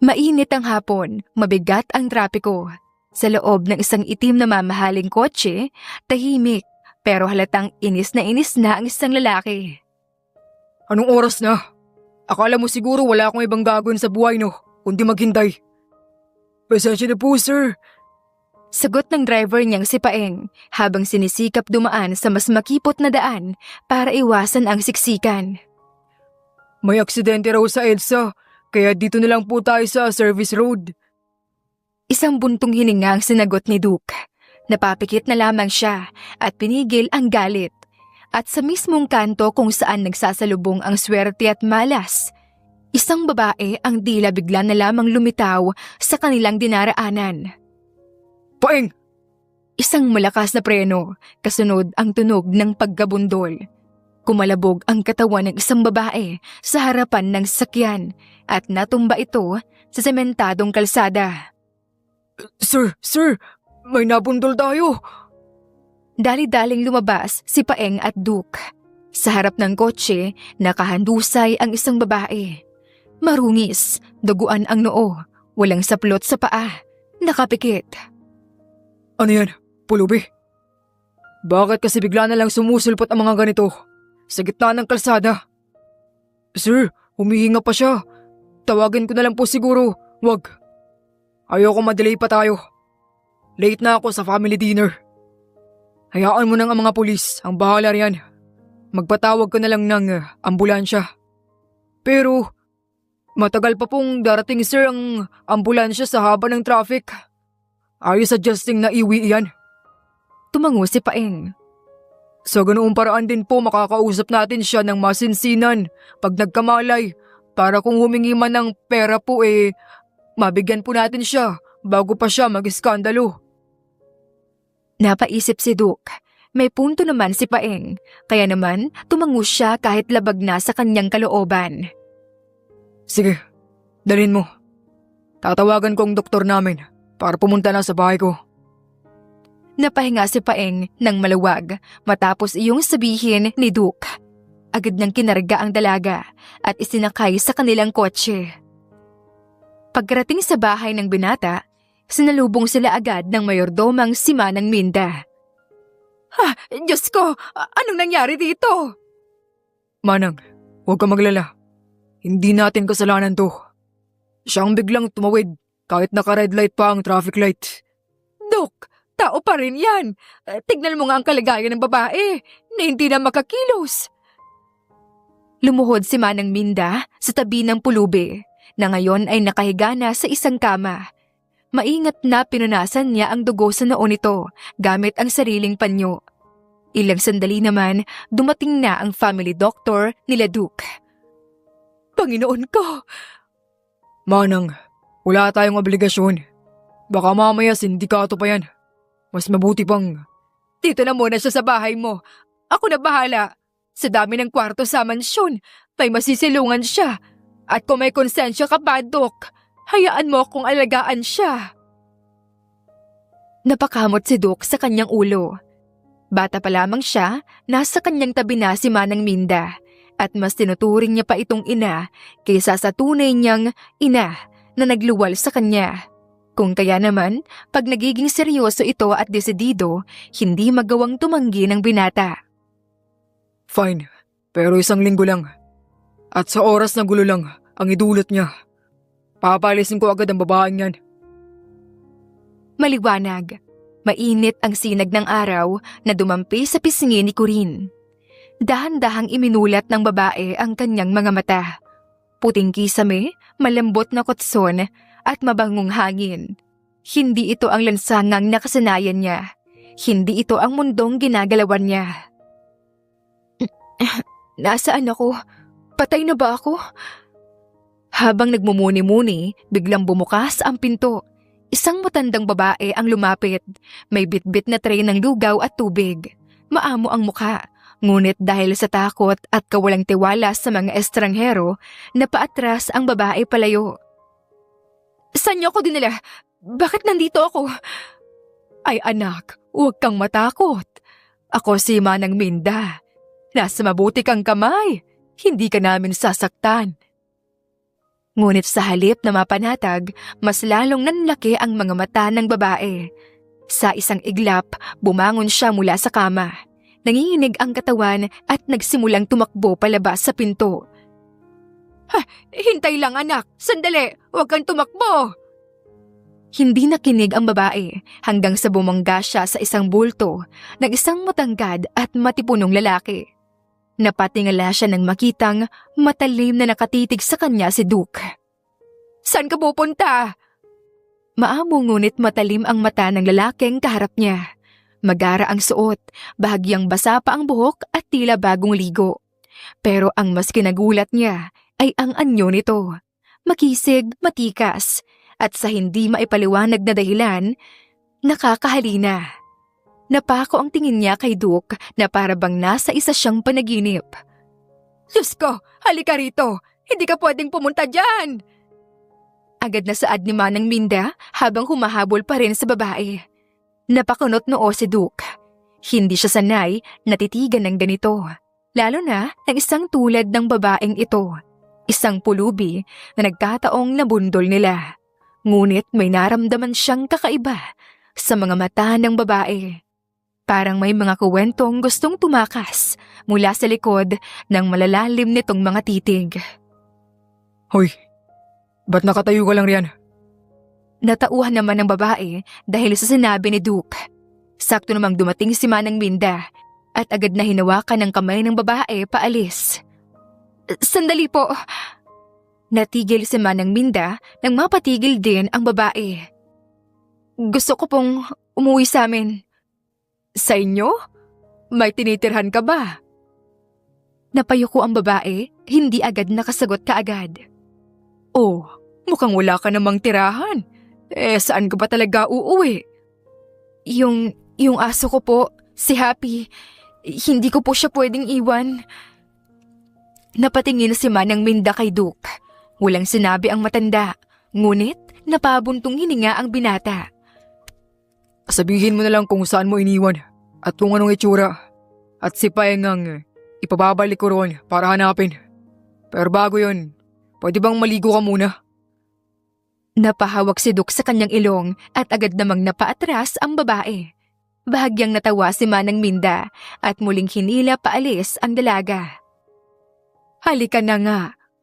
Mainit ang hapon, mabigat ang trapiko. Sa loob ng isang itim na mamahaling kotse, tahimik, pero halatang inis na ang isang lalaki. Anong oras na? Akala mo siguro wala akong ibang gagawin sa buhay, no? Kundi maghintay. Pasensya na po, sir. Sagot ng driver niyang si Paeng habang sinisikap dumaan sa mas makipot na daan para iwasan ang siksikan. May aksidente raw sa EDSA, kaya dito na lang po tayo sa service road. Isang buntong hininga ang sinagot ni Duke. Napapikit na lamang siya at pinigil ang galit. At sa mismong kanto kung saan nagsasalubong ang swerte at malas, isang babae ang dila bigla na lamang lumitaw sa kanilang dinaraanan. Paeng! Isang malakas na preno, kasunod ang tunog ng pagkabundol. Kumalabog ang katawan ng isang babae sa harapan ng sasakyan at natumba ito sa sementadong kalsada. Sir, may nabundol tayo. Dali-daling lumabas si Paeng at Duke. Sa harap ng kotse, nakahandusay ang isang babae. Marungis, duguan ang noo, walang saplot sa paa, nakapikit. Ano yan? Pulubi? Bakit kasi bigla na lang sumusulpot ang mga ganito? Sa gitna ng kalsada. Sir, humihinga pa siya. Tawagin ko na lang po siguro. Wag. Ayoko madelay pa tayo. Late na ako sa family dinner. Hayaan mo nang ang mga pulis, ang bahala riyan. Magpatawag ka na lang ng ambulansya. Pero, matagal pa pong darating sir ang ambulansya sa haba ng traffic. Are you suggesting na iwi yan? Tumango si Paeng. Sa ganoong paraan din po makakausap natin siya ng masinsinan pag nagkamalay para kung humingi man ng pera po mabigyan po natin siya bago pa siya mag-iskandalo. Napaisip si Duke. May punto naman si Paeng, kaya naman tumango siya kahit labag na sa kanyang kalooban. Sige, dalhin mo. Tatawagan ko ang doktor namin para pumunta na sa bahay ko. Napahinga si Paeng ng maluwag matapos iyong sabihin ni Duke. Agad niyang kinarga ang dalaga at isinakay sa kanilang kotse. Pagkarating sa bahay ng binata, sinalubong sila agad ng mayordomang si Manang Minda. Diyos ko! Anong nangyari dito? Manang, huwag ka maglala. Hindi natin kasalanan to. Siyang biglang tumawid kahit naka-red light pa ang traffic light. Dok, tao pa rin yan. Tignan mo nga ang kalagayan ng babae na hindi na makakilos. Lumuhod si Manang Minda sa tabi ng pulubi na ngayon ay nakahiga na sa isang kama. Maingat na pinunasan niya ang dugo sa noo nito gamit ang sariling panyo. Ilang sandali naman, dumating na ang family doctor nila Duke. Panginoon ko! Manang, wala tayong obligasyon. Baka mamaya sindikato pa yan. Mas mabuti pang... Dito na muna siya sa bahay mo. Ako na bahala. Sa dami ng kwarto sa mansyon, may masisilungan siya. At kung may konsensya ka pa, Dok, hayaan mo akong alagaan siya. Napakamot si Duke sa kanyang ulo. Bata pa lamang siya, nasa kanyang tabi na si Manang Minda at mas tinuturing niya pa itong ina kaysa sa tunay niyang ina na nagluwal sa kanya. Kung kaya naman, pag nagiging seryoso ito at desidido, hindi magawang tumanggi ng binata. Fine, pero 1 linggo lang. At sa oras na gulo lang ang idulot niya. Papalisin ko agad ang babaeng yan. Maliwanag. Mainit ang sinag ng araw na dumampi sa pisngi ni Corinne. Dahan-dahang iminulat ng babae ang kanyang mga mata. Puting kisame, malambot na kotson at mabangong hangin. Hindi ito ang lansangang nakasanayan niya. Hindi ito ang mundong ginagalawan niya. Nasaan ako? Patay na ba ako? Habang nagmumuni-muni, biglang bumukas ang pinto. Isang matandang babae ang lumapit. May bitbit na tray ng lugaw at tubig. Maamo ang mukha, ngunit dahil sa takot at kawalang tiwala sa mga estranghero, napaatras ang babae palayo. Saan niyo ako dinala? Bakit nandito ako? Ay anak, huwag kang matakot. Ako si Manang Minda. Nasa mabuti kang kamay. Hindi ka namin sasaktan. Ngunit sa halip na mapanatag, mas lalong nanlaki ang mga mata ng babae. Sa isang iglap, bumangon siya mula sa kama. Nanginginig ang katawan at nagsimulang tumakbo palabas sa pinto. Hintay lang anak! Sandali! Huwag kang tumakbo! Hindi nakinig ang babae hanggang sa bumangga siya sa isang bulto ng isang matangkad at matipunong lalaki. Napatingala siya nang makitang matalim na nakatitig sa kanya si Duke. Saan ka pupunta? Maamo ngunit matalim ang mata ng lalaking kaharap niya. Magara ang suot, bahagyang basa pa ang buhok at tila bagong ligo. Pero ang mas kinagulat niya ay ang anyo nito. Makisig, matikas, at sa hindi maipaliwanag na dahilan, nakakahalina. Napako ang tingin niya kay Duke na para bang nasa isa siyang panaginip. Diyos ko, halika rito! Hindi ka pwedeng pumunta dyan! Agad na saad ni Manang Minda habang humahabol pa rin sa babae. Napakunot noo si Duke. Hindi siya sanay natitigan ng ganito. Lalo na ng isang tulad ng babaeng ito. Isang pulubi na nagkataong nabundol nila. Ngunit may naramdaman siyang kakaiba sa mga mata ng babae. Parang may mga kuwentong gustong tumakas mula sa likod ng malalalim nitong mga titig. Hoy, ba't nakatayo ka lang riyan? Natauhan naman ng babae dahil sa sinabi ni Duke. Sakto namang dumating si Manang Minda at agad na hinawakan ng kamay ng babae paalis. Sandali po. Natigil si Manang Minda nang mapatigil din ang babae. Gusto ko pong umuwi sa amin. Sa inyo? May tinitirhan ka ba? Napayuko ang babae, hindi agad nakasagot kaagad. Oh, mukhang wala ka namang tirahan. Saan ka ba talaga uuwi? Yung aso ko po, si Happy, hindi ko po siya pwedeng iwan. Napatingin si Manang Minda kay Duke. Walang sinabi ang matanda, ngunit napabuntong hininga ang binata. Sabihin mo na lang kung saan mo iniwan at kung anong itsura. At si Paengang ipababalik ko roon para hanapin. Pero bago yun, pwede bang maligo ka muna? Napahawak si Duke sa kanyang ilong at agad namang napaatras ang babae. Bahagyang natawa si Manang Minda at muling hinila paalis ang dalaga. Halika na nga,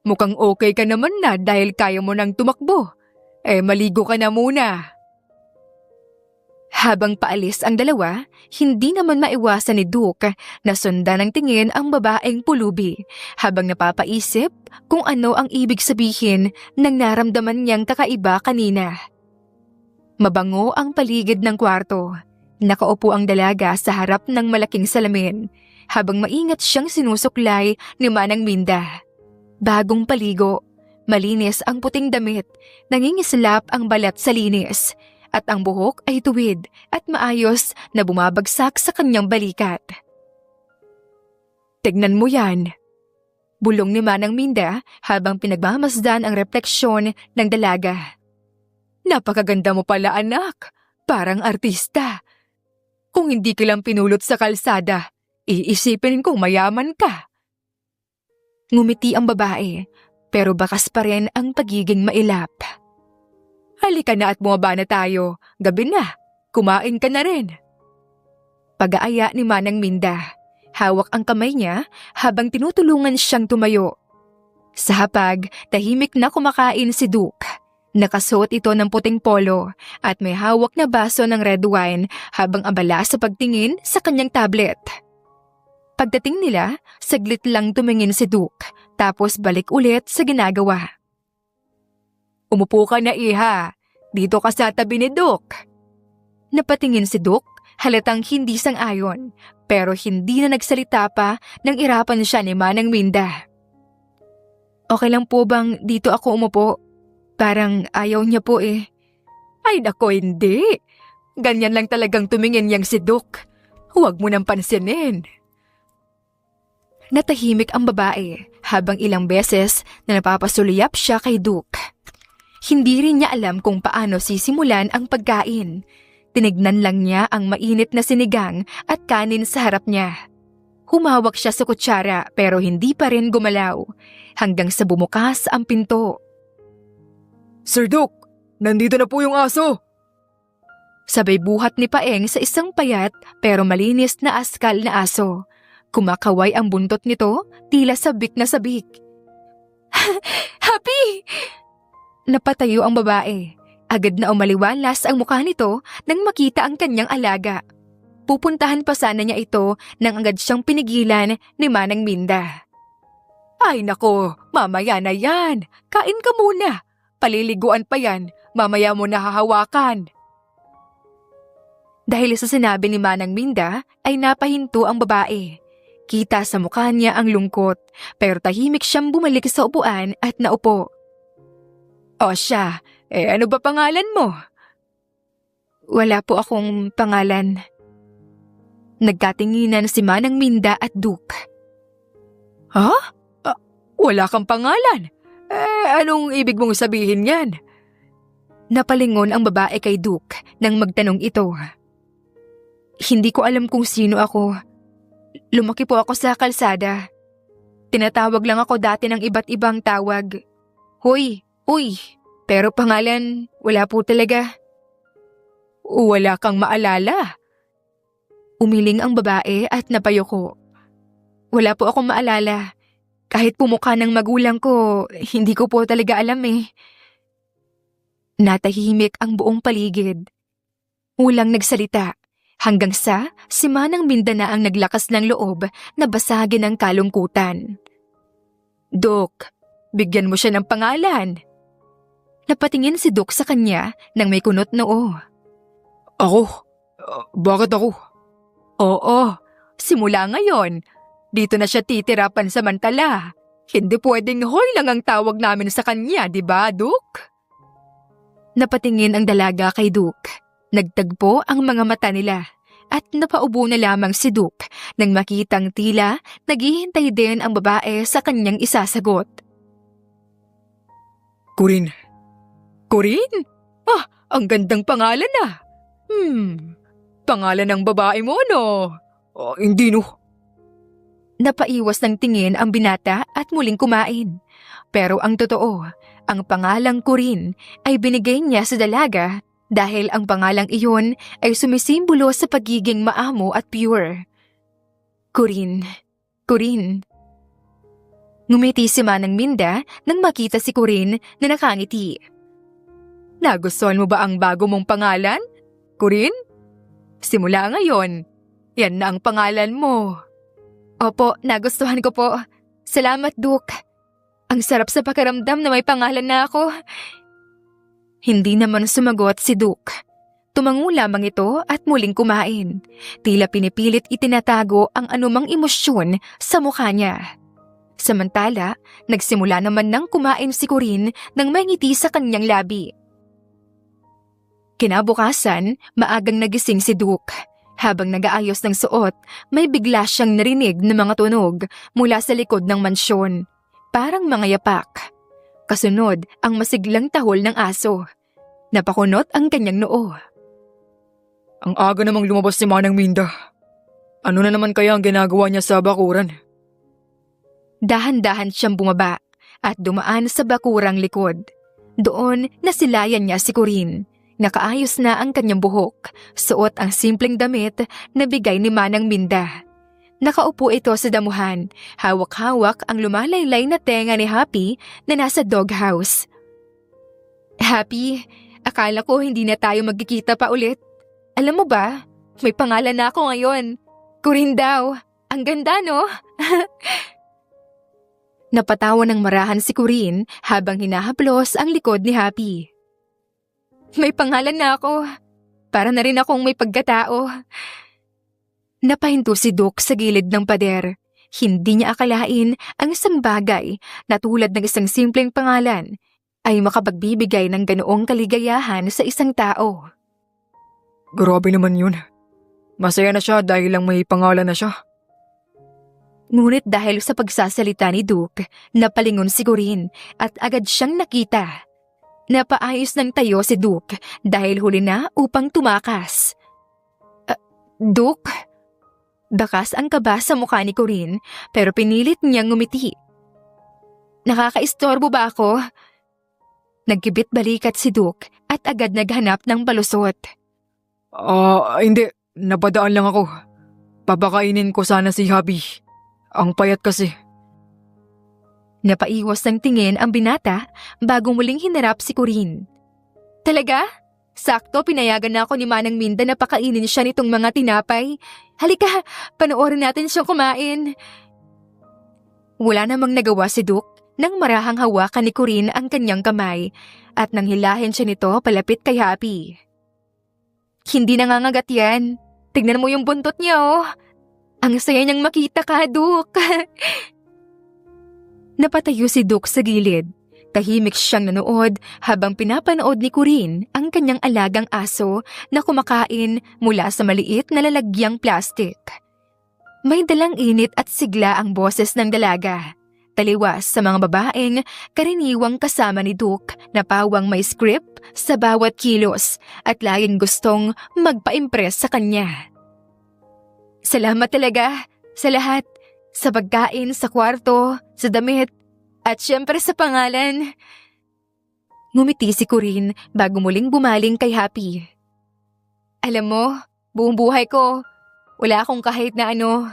mukhang okay ka naman na dahil kaya mo nang tumakbo. Maligo ka na muna. Habang paalis ang dalawa, hindi naman maiwasan ni Duke na sundan ng tingin ang babaeng pulubi habang napapaisip kung ano ang ibig sabihin ng naramdaman niyang kakaiba kanina. Mabango ang paligid ng kwarto. Nakaupo ang dalaga sa harap ng malaking salamin habang maingat siyang sinusuklay ni Manang Minda. Bagong paligo, malinis ang puting damit, nangingislap ang balat sa linis. At ang buhok ay tuwid at maayos na bumabagsak sa kanyang balikat. Tignan mo yan. Bulong ni Manang Minda habang pinagmamasdan ang refleksyon ng dalaga. Napakaganda mo pala anak, parang artista. Kung hindi ka lang pinulot sa kalsada, iisipin kong mayaman ka. Ngumiti ang babae, pero bakas pa rin ang pagiging mailap. Halika na at bumaba na tayo. Gabi na. Kumain ka na rin. Pag-aaya ni Manang Minda. Hawak ang kamay niya habang tinutulungan siyang tumayo. Sa hapag, tahimik na kumakain si Duke. Nakasuot ito ng puting polo at may hawak na baso ng red wine habang abala sa pagtingin sa kanyang tablet. Pagdating nila, saglit lang tumingin si Duke tapos balik ulit sa ginagawa. Umupo ka na iha. Dito ka sa tabi ni Duke. Napatingin si Duke, halatang hindi sang-ayon, pero hindi na nagsalita pa nang irapan siya ni Manang Minda. Okay lang po bang dito ako umupo? Parang ayaw niya po eh. Ay nako hindi. Ganyan lang talagang tumingin yang si Duke. Huwag mo nang pansinin. Natahimik ang babae habang ilang beses na napapasuliyap siya kay Duke. Hindi rin niya alam kung paano sisimulan ang pagkain. Tinignan lang niya ang mainit na sinigang at kanin sa harap niya. Humawak siya sa kutsara pero hindi pa rin gumalaw hanggang sa bumukas ang pinto. Sir Duke, nandito na po yung aso. Sabay buhat ni Paeng sa isang payat pero malinis na askal na aso. Kumakaway ang buntot nito, tila sabik na sabik. Happy! Napatayo ang babae. Agad na umaliwalas ang mukha nito nang makita ang kanyang alaga. Pupuntahan pa sana niya ito nang agad siyang pinigilan ni Manang Minda. Ay nako, mamaya na yan. Kain ka muna. Paliliguan pa yan. Mamaya mo nahahawakan. Dahil sa sinabi ni Manang Minda ay napahinto ang babae. Kita sa mukha niya ang lungkot pero tahimik siyang bumalik sa upuan at naupo. O siya, ano ba pangalan mo? Wala po akong pangalan. Nagkatinginan si Manang Minda at Duke. Ha? Wala kang pangalan? Anong ibig mong sabihin yan? Napalingon ang babae kay Duke nang magtanong ito. Hindi ko alam kung sino ako. Lumaki po ako sa kalsada. Tinatawag lang ako dati ng iba't ibang tawag. Hoy, uy, pero pangalan, wala po talaga. Wala kang maalala? Umiling ang babae at napayuko. Wala po akong maalala. Kahit pumukha ng magulang ko, hindi ko po talaga alam eh. Natahimik ang buong paligid. Walang nagsalita. Hanggang sa si Manang Minda na ang naglakas ng loob na basagin ang kalungkutan. Dok, bigyan mo siya ng pangalan. Napatingin si Dok sa kanya nang may kunot noo. Ako? Bakit ako? Oo, simula ngayon, dito na siya titira pansamantala. Hindi pwedeng hoy lang ang tawag namin sa kanya, di ba, Dok? Napatingin ang dalaga kay Duke. Nagtagpo ang mga mata nila at napaubo na lamang si Duke nang makitang tila naghihintay din ang babae sa kanyang isasagot. Corinne. Corinne? Ang gandang pangalan na. Pangalan ng babae mo, no? Hindi no. Napaiwas ng tingin ang binata at muling kumain. Pero ang totoo, ang pangalang Corinne ay binigay niya sa dalaga dahil ang pangalang iyon ay sumisimbolo sa pagiging maamo at pure. Corinne. Corinne. Ngumiti si Manang Minda nang makita si Corinne na nakangiti. Nagustuhan mo ba ang bago mong pangalan, Corinne? Simula ngayon, yan na ang pangalan mo. Opo, nagustuhan ko po. Salamat, Duke. Ang sarap sa pakiramdam na may pangalan na ako. Hindi naman sumagot si Duke. Tumango lamang ito at muling kumain. Tila pinipilit itinatago ang anumang emosyon sa mukha niya. Samantala, nagsimula naman nang kumain si Corinne nang may ngiti sa kanyang labi. Kinabukasan, maagang nagising si Duke. Habang nag-aayos ng suot, may bigla siyang narinig na mga tunog mula sa likod ng mansyon. Parang mga yapak. Kasunod ang masiglang tahol ng aso. Napakunot ang kanyang noo. Ang aga namang lumabas si Manang Minda. Ano na naman kaya ang ginagawa niya sa bakuran? Dahan-dahan siyang bumaba at dumaan sa bakurang likod. Doon nasilayan niya si Corinne. Nakaayos na ang kanyang buhok, suot ang simpleng damit na bigay ni Manang Minda. Nakaupo ito sa damuhan, hawak-hawak ang lumalaylay na tenga ni Happy na nasa doghouse. Happy, akala ko hindi na tayo magkikita pa ulit. Alam mo ba, may pangalan na ako ngayon. Corinne daw. Ang ganda, no? Napatawa ng marahan si Corinne habang hinahaplos ang likod ni Happy. May pangalan na ako. Para na rin akong may pagkatao. Napahinto si Duke sa gilid ng pader. Hindi niya akalain ang isang bagay na tulad ng isang simpleng pangalan ay makapagbibigay ng ganoong kaligayahan sa isang tao. Grabe naman yun. Masaya na siya dahil lang may pangalan na siya. Ngunit dahil sa pagsasalita ni Duke, napalingon si Corinne at agad siyang nakita. Napaayos ng tayo si Duke dahil huli na upang tumakas. Duke? Bakas ang kaba sa mukha ni Corinne pero pinilit niyang ngumiti. Nakakaistorbo ba ako? Nagkibit balikat si Duke at agad naghanap ng palusot. Hindi. Napadaan lang ako. Papakainin ko sana si Habi. Ang payat kasi. Napaiwas ng tingin ang binata bago muling hinarap si Corinne. Talaga? Sakto, pinayagan na ako ni Manang Minda na pakainin siya nitong mga tinapay. Halika, panoorin natin siyang kumain. Wala namang nagawa si Duke nang marahang hawakan ni Corinne ang kanyang kamay at nang hilahin siya nito palapit kay Happy. Hindi nangangagat yan. Tignan mo yung buntot niya, oh. Ang saya niyang makita ka, Duke. Napatayo si Duke sa gilid. Tahimik siyang nanood habang pinapanood ni Corinne ang kanyang alagang aso na kumakain mula sa maliit na lalagyang plastik. May dalang init at sigla ang boses ng dalaga. Taliwas sa mga babaeng karaniwang kasama ni Duke na pawang may script sa bawat kilos at laging gustong magpa-impress sa kanya. Salamat talaga sa lahat. Sa pagkain, sa kwarto, sa damit, at syempre sa pangalan. Ngumiti si Corinne bago muling bumaling kay Happy. Alam mo, buong buhay ko, wala akong kahit na ano.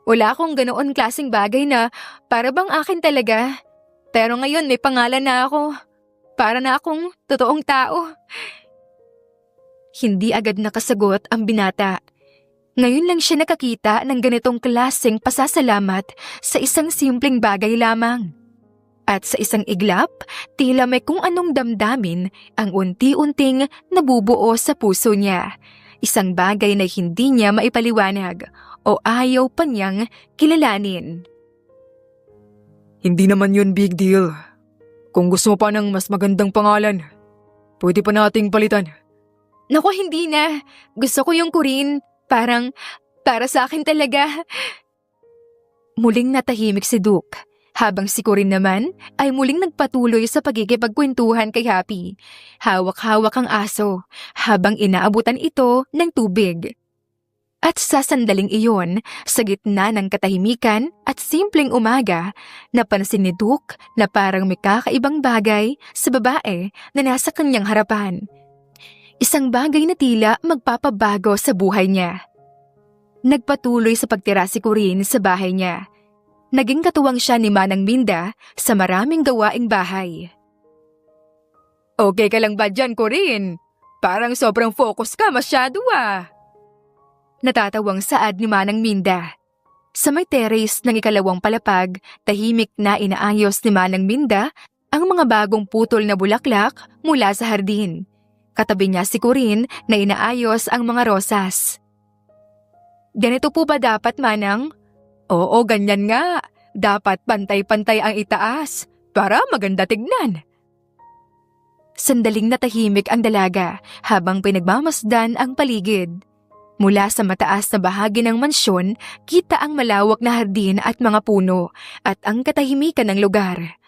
Wala akong ganoon klaseng bagay na para bang akin talaga. Pero ngayon may pangalan na ako. Para na akong totoong tao. Hindi agad nakasagot ang binata. Ngayon lang siya nakakita ng ganitong klaseng pasasalamat sa isang simpleng bagay lamang. At sa isang iglap, tila may kung anong damdamin ang unti-unting nabubuo sa puso niya. Isang bagay na hindi niya maipaliwanag o ayaw pa niyang kilalanin. Hindi naman yun big deal. Kung gusto mo pa ng mas magandang pangalan, pwede pa nating palitan. Naku, hindi na. Gusto ko yung Corinne. Parang, para sa akin talaga. Muling natahimik si Duke, habang si Corinne naman ay muling nagpatuloy sa pagkikipagkwentuhan kay Happy. Hawak-hawak ang aso, habang inaabutan ito ng tubig. At sa sandaling iyon, sa gitna ng katahimikan at simpleng umaga, napansin ni Duke na parang may kakaibang bagay sa babae na nasa kanyang harapan. Isang bagay na tila magpapabago sa buhay niya. Nagpatuloy sa pagtira si Corinne sa bahay niya. Naging katuwang siya ni Manang Minda sa maraming gawaing bahay. Okay ka lang ba dyan, Corinne? Parang sobrang focus ka masyado ah. Natatawang saad ni Manang Minda. Sa may terrace ng ikalawang palapag, tahimik na inaayos ni Manang Minda ang mga bagong putol na bulaklak mula sa hardin. Katabi niya si Corinne na inaayos ang mga rosas. Ganito po ba dapat, Manang? Oo, ganyan nga. Dapat pantay-pantay ang itaas para maganda tignan. Sandaling natahimik ang dalaga habang pinagmamasdan ang paligid. Mula sa mataas na bahagi ng mansyon, kita ang malawak na hardin at mga puno at ang katahimikan ng lugar.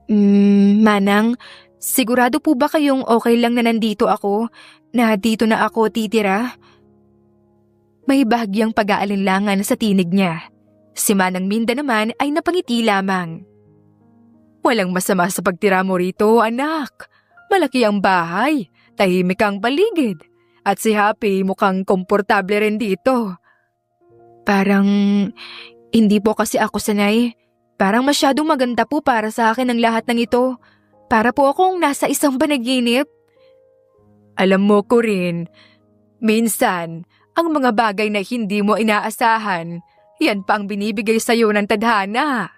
Manang, sigurado po ba kayong okay lang na nandito ako, na dito na ako titira? May bahagyang pag-aalinlangan sa tinig niya. Si Manang Minda naman ay napangiti lamang. Walang masama sa pagtira mo rito, anak. Malaki ang bahay, tahimik ang paligid. At si Happy mukhang komportable rin dito. Parang hindi po kasi ako sanay. Parang masyadong maganda po para sa akin ang lahat ng ito. Para po akong nasa isang panaginip. Alam mo, Corinne, minsan, ang mga bagay na hindi mo inaasahan, yan pa ang binibigay sa'yo ng tadhana.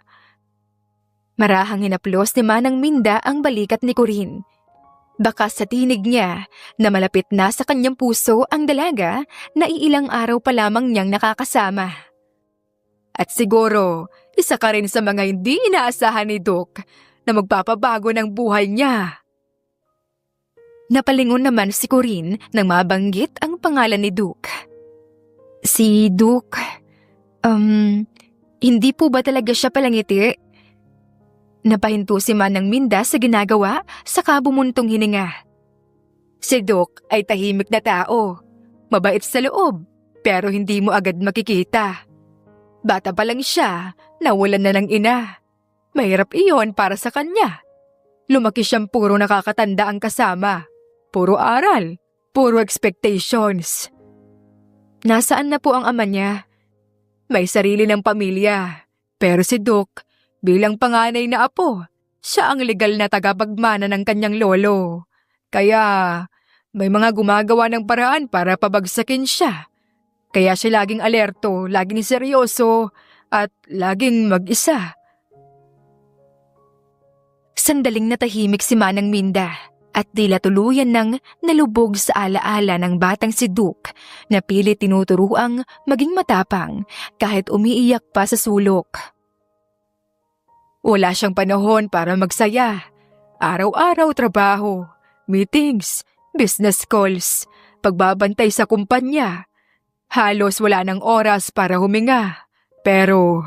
Marahang hinaplos ni Manang Minda ang balikat ni Corinne. Baka sa tinig niya na malapit na sa kanyang puso ang dalaga na iilang araw pa lamang niyang nakakasama. At siguro, isa ka rin sa mga hindi inaasahan ni Duke na magpapabago ng buhay niya. Napalingon naman si Corinne nang mabanggit ang pangalan ni Duke. Si Duke, hindi po ba talaga siya palangiti? Napahinto si Manang Minda sa ginagawa saka bumuntong hininga. Si Duke ay tahimik na tao, mabait sa loob, pero hindi mo agad makikita. Bata pa lang siya, nawalan na ng ina. Mahirap iyon para sa kanya. lumaki siyang puro nakakatanda ang kasama. Puro aral, puro expectations. Nasaan na po ang ama niya? May sarili ng pamilya. Pero si Duke, bilang panganay na apo, siya ang legal na tagapagmana ng kanyang lolo. Kaya may mga gumagawa ng paraan para pabagsakin siya. Kaya siya laging alerto, laging seryoso, at laging mag-isa. Sandaling natahimik si Manang Minda at tila tuluyan nang nalubog sa alaala ng batang si Duke na pilit tinuturuang maging matapang kahit umiiyak pa sa sulok. Wala siyang panahon para magsaya. Araw-araw trabaho, meetings, business calls, pagbabantay sa kumpanya. Halos wala ng oras para huminga. Pero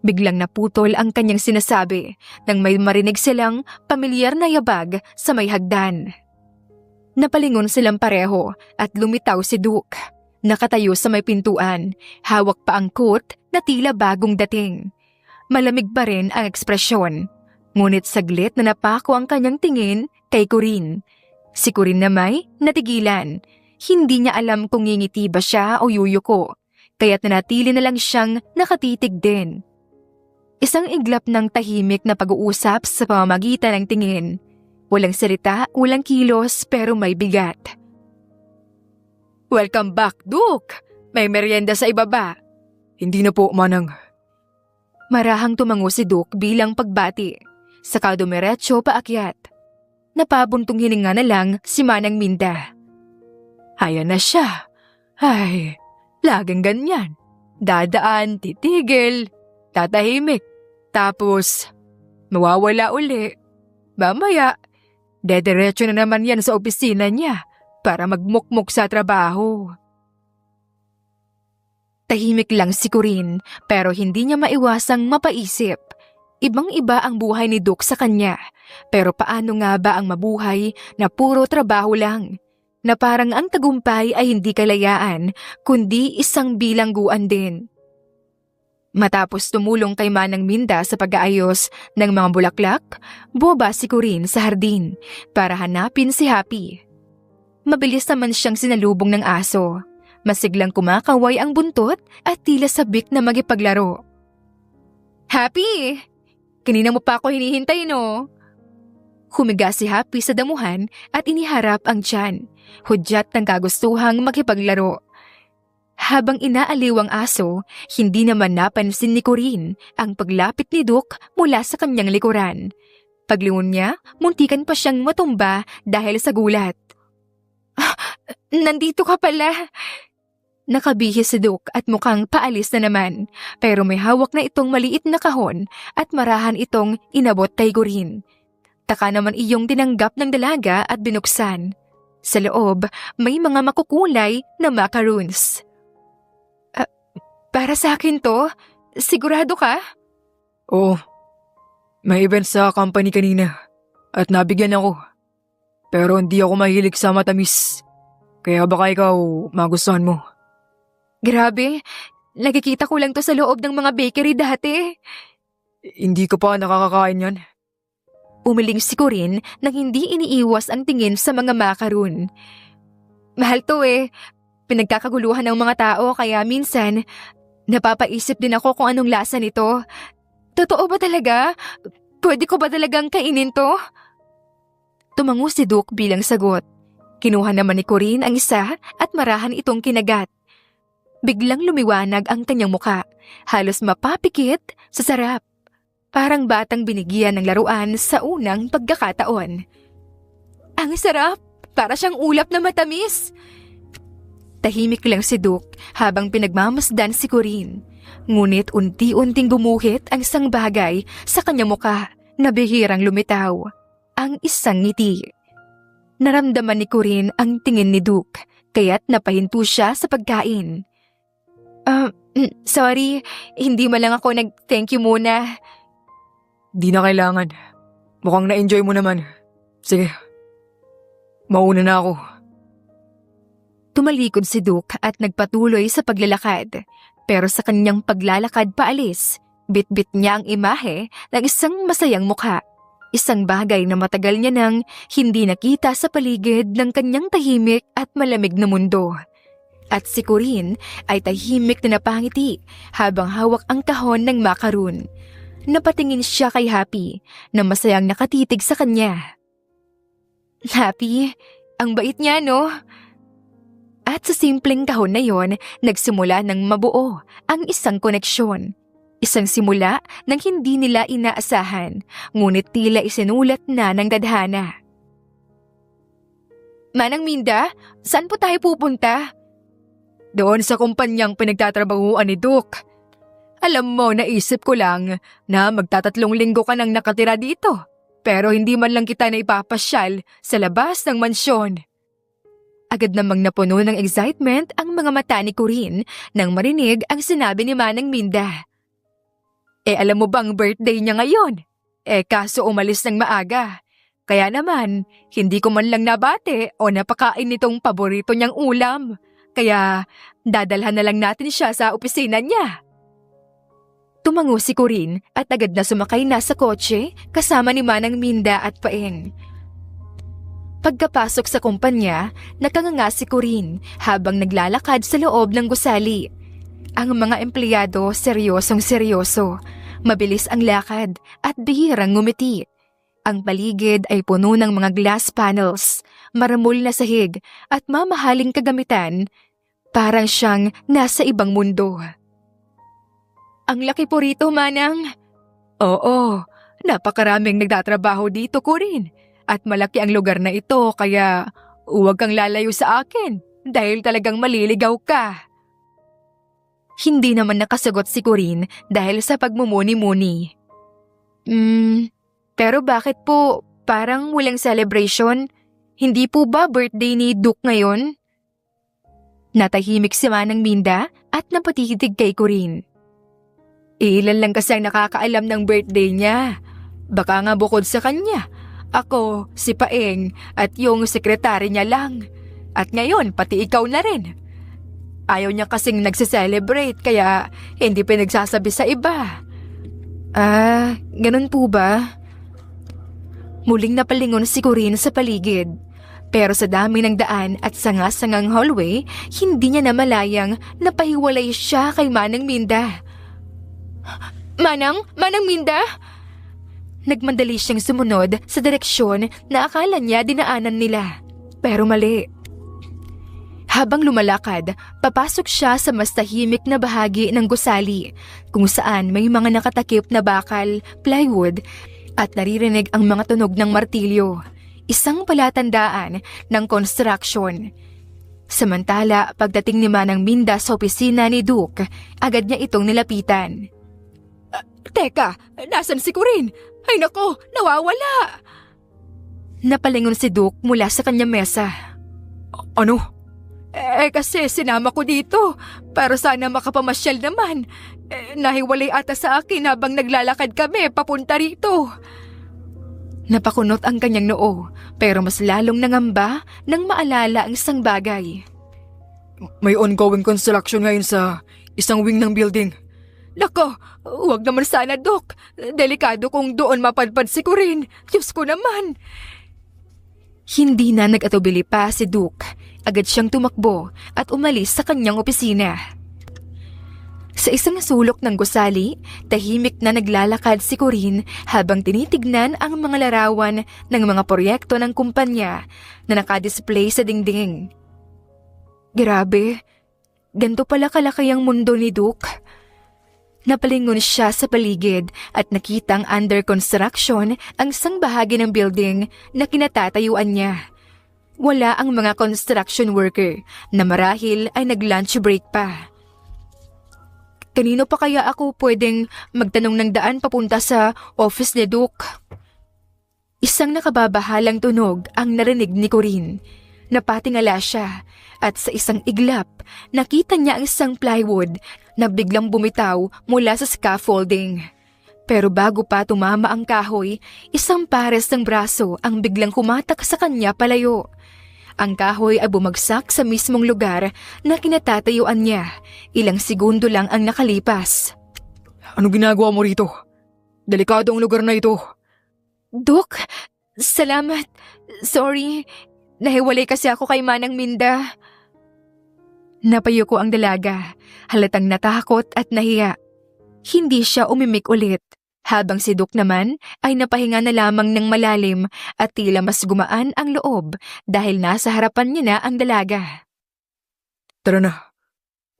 biglang naputol ang kanyang sinasabi nang may marinig silang pamilyar na yabag sa may hagdan. Napalingon silang pareho at lumitaw si Duke. Nakatayo sa may pintuan, hawak pa ang coat na tila bagong dating. Malamig pa rin ang ekspresyon, ngunit saglit na napako ang kanyang tingin kay Corinne. Si Corinne na may natigilan. Hindi niya alam kung ngingiti ba siya o yuyuko, kaya't nanatili na lang siyang nakatitig din. Isang iglap ng tahimik na pag-uusap sa pamamagitan ng tingin. Walang salita, walang kilos, pero may bigat. "Welcome back, Duke! May merienda sa ibaba." Hindi na po, Manang. Marahang tumango si Duke bilang pagbati. Saka dumiretso paakyat. Napabuntong hininga na lang si Manang Minda. Ayan na siya. Ay, laging ganyan. Dadaan, titigil, tatahimik. Tapos, mawawala uli. Mamaya, dediretso na naman yan sa opisina niya para magmukmuk sa trabaho. Tahimik lang si Corinne pero hindi niya maiwasang mapaisip. Ibang-iba ang buhay ni Duke sa kanya. Pero paano nga ba ang mabuhay na puro trabaho lang? Na parang ang tagumpay ay hindi kalayaan, kundi isang bilangguan din. Matapos tumulong kay Manang Minda sa pag-aayos ng mga bulaklak, boba si Corinne sa hardin para hanapin si Happy. Mabilis naman siyang sinalubong ng aso. Masiglang kumakaway ang buntot at tila sabik na magipaglaro. "Happy! Kanina mo pa ako hinihintay, no?" Humiga si Happy sa damuhan at iniharap ang tiyan. Hudyat ng kagustuhang makipaglaro. Habang inaaliw ang aso, hindi naman napansin ni Corinne ang paglapit ni Duke mula sa kanyang likuran. Paglingon niya, muntikan pa siyang matumba dahil sa gulat. "Nandito ka pala!" Nakabihis si Duke at mukhang paalis na naman, pero may hawak na itong maliit na kahon at marahan itong inabot kay Corinne. Taka naman iyong tinanggap ng dalaga at binuksan. Sa loob, may mga makukulay na macaroons. Para sa akin to? Sigurado ka?" Oo. May event sa company kanina at nabigyan ako. Pero hindi ako mahilig sa matamis. Kaya baka ikaw magustuhan mo. Grabe, nakikita ko lang to sa loob ng mga bakery dati. Hindi ko pa nakakakain yan. Umiling si Corinne nang hindi iniiwas ang tingin sa mga macaroon. Mahal to eh. Pinagkakaguluhan ng mga tao kaya minsan napapaisip din ako kung anong lasa nito. Totoo ba talaga? Pwede ko ba talagang kainin to? Tumango si Duke bilang sagot. Kinuha naman ni Corinne ang isa at marahan itong kinagat. Biglang lumiwanag ang kanyang muka, halos mapapikit sa sarap. Parang batang binigyan ng laruan sa unang pagkakataon. Ang sarap! Para siyang ulap na matamis! Tahimik lang si Duke habang pinagmamasdan si Corinne. Ngunit unti-unting gumuhit ang isang bagay sa kanyang muka na bihirang lumitaw. Ang isang ngiti. Naramdaman ni Corinne ang tingin ni Duke, kaya't napahinto siya sa pagkain. Sorry, hindi man lang ako nag-thank you muna. Di na kailangan. Mukhang na-enjoy mo naman. Sige, mauna na ako. Tumalikod si Duke at nagpatuloy sa paglalakad. Pero sa kanyang paglalakad paalis, bit-bit niya ang imahe ng isang masayang mukha. Isang bagay na matagal niya nang hindi nakita sa paligid ng kanyang tahimik at malamig na mundo. At si Corinne ay tahimik na napangiti habang hawak ang kahon ng macaroon. Napatingin siya kay Happy na masayang nakatitig sa kanya. Happy, ang bait niya, no? At sa simpleng kahon na yon, nagsimula ng mabuo ang isang koneksyon. Isang simula ng hindi nila inaasahan, ngunit tila isinulat na ng tadhana. Manang Minda, saan po tayo pupunta? Doon sa kumpanyang pinagtatrabahuan ni Duke. Alam mo, naisip ko lang na magtatatlong linggo ka nang nakatira dito. Pero hindi man lang kita na ipapasyal sa labas ng mansyon. Agad namang napuno ng excitement ang mga mata ni Corinne nang marinig ang sinabi ni Manang Minda. Alam mo bang birthday niya ngayon? Kaso umalis ng maaga. Kaya naman, hindi ko man lang nabate o napakain nitong paborito niyang ulam. Kaya dadalhan na lang natin siya sa opisina niya. Tumango si Corinne at agad na sumakay na sa kotse kasama ni Manang Minda at Paeng. Pagkapasok sa kumpanya, nakanganga si Corinne habang naglalakad sa loob ng gusali. Ang mga empleyado seryosong-seryoso, mabilis ang lakad at bihirang ngumiti. Ang paligid ay puno ng mga glass panels, maramol na sahig at mamahaling kagamitan. Parang siyang nasa ibang mundo. Ang laki po rito, Manang. Oo, napakaraming nagtatrabaho dito, Corinne. At malaki ang lugar na ito kaya huwag kang lalayo sa akin dahil talagang maliligaw ka. Hindi naman nakasagot si Corinne dahil sa pagmumuni-muni. Pero bakit po parang walang celebration? Hindi po ba birthday ni Duke ngayon? Natahimik si Manang Minda at napatitig kay Corinne. Ilan lang kasi ang nakakaalam ng birthday niya. Baka nga bukod sa kanya, ako, si Paeng at yung sekretary niya lang. At ngayon pati ikaw na rin. Ayaw niya kasing nagse-celebrate kaya hindi pinagsasabi sa iba. Ganun po ba? Muling napalingon si Corinne sa paligid. Pero sa dami ng daan at sanga-sangang hallway, hindi niya namalayang napahiwalay siya kay Manang Minda. Manang Minda? Nagmadali siyang sumunod sa direksyon na akala niya dinaanan nila. Pero mali. Habang lumalakad, papasok siya sa mas tahimik na bahagi ng gusali kung saan may mga nakatakip na bakal, plywood at naririnig ang mga tunog ng martilyo. Isang palatandaan ng construction. Samantala, pagdating ni Manang Minda sa opisina ni Duke, agad niya itong nilapitan. Teka, nasan si Corinne? Ay nako, nawawala! Napalingon si Duke mula sa kanyang mesa. Ano? Kasi sinama ko dito para sana makapamasyal naman. Nahiwalay ata sa akin habang naglalakad kami papunta rito. Napakunot ang kanyang noo pero mas lalong nangamba nang maalala ang isang bagay. May ongoing construction ngayon sa isang wing ng building. Nako, huwag naman sana, Doc. Delikado kung doon mapadpad si Corinne. Diyos ko naman. Hindi na nag-atubili pa si Duke. Agad siyang tumakbo at umalis sa kanyang opisina. Sa isang sulok ng gusali, tahimik na naglalakad si Corinne habang tinitignan ang mga larawan ng mga proyekto ng kumpanya na nakadisplay sa dingding. Grabe, ganito pala kalaki ang mundo ni Duke. Napalingon siya sa paligid at nakitang under construction ang isang bahagi ng building na kinatatayuan niya. Wala ang mga construction worker na marahil ay nag-lunch break pa. Kanino pa kaya ako pwedeng magtanong ng daan papunta sa office ni Duke? Isang nakababahalang tunog ang narinig ni Corinne. Napatingala siya at sa isang iglap nakita niya ang isang plywood na biglang bumitaw mula sa scaffolding. Pero bago pa tumama ang kahoy, isang pares ng braso ang biglang humatak sa kanya palayo. Ang kahoy ay bumagsak sa mismong lugar na kinatatayuan niya. Ilang segundo lang ang nakalipas. Ano ginagawa mo rito? Delikado ang lugar na ito. Dok, salamat. Sorry, nahiwalay kasi ako kay Manang Minda. Napayuko ang dalaga, halatang natakot at nahiya. Hindi siya umimik ulit, habang si Duk naman ay napahinga na lamang ng malalim at tila mas gumaan ang loob dahil nasa harapan niya na ang dalaga. Tara na,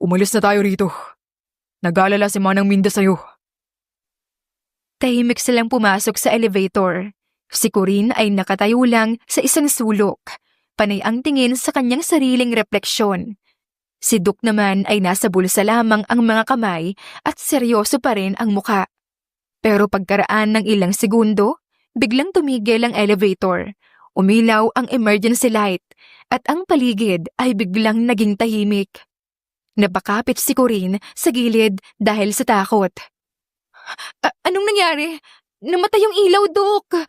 umalis na tayo rito. Nag-aalala si Manang Minda sa'yo. Tahimik silang pumasok sa elevator. Si Corinne ay nakatayo lang sa isang sulok, panay ang tingin sa kanyang sariling refleksyon. Si Duk naman ay nasa bulsa lamang ang mga kamay at seryoso pa rin ang muka. Pero pagkaraan ng ilang segundo, biglang tumigil ang elevator. Umilaw ang emergency light at ang paligid ay biglang naging tahimik. Napakapit si Corinne sa gilid dahil sa takot. Anong nangyari? Namatay yung ilaw, Duk!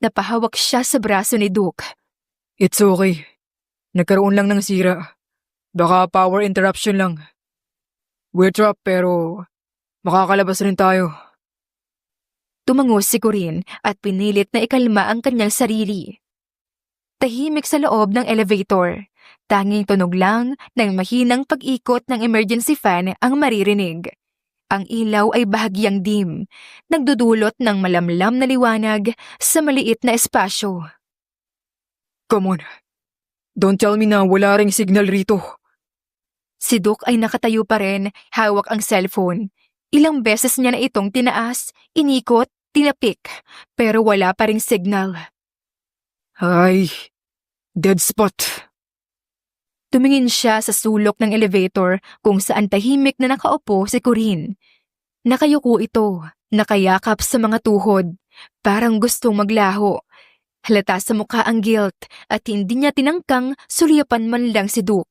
Napahawak siya sa braso ni Duk. It's okay. Nagkaroon lang ng sira. Baka power interruption lang. We're trapped pero makakalabas rin tayo. Tumango si Corinne at pinilit na ikalma ang kanyang sarili. Tahimik sa loob ng elevator. Tanging tunog lang ng mahinang pag-ikot ng emergency fan ang maririnig. Ang ilaw ay bahagyang dim, nagdudulot ng malamlam na liwanag sa maliit na espasyo. Come on. Don't tell me na wala ring signal rito. Si Duk ay nakatayo pa rin, hawak ang cellphone. Ilang beses niya na itong tinaas, inikot, tinapik, pero wala pa ring signal. Ay, dead spot. Tumingin siya sa sulok ng elevator kung saan tahimik na nakaupo si Corinne. Nakayuko ito, nakayakap sa mga tuhod, parang gustong maglaho. Halata sa mukha ang guilt at hindi niya tinangkang sulyapan man lang si Duk.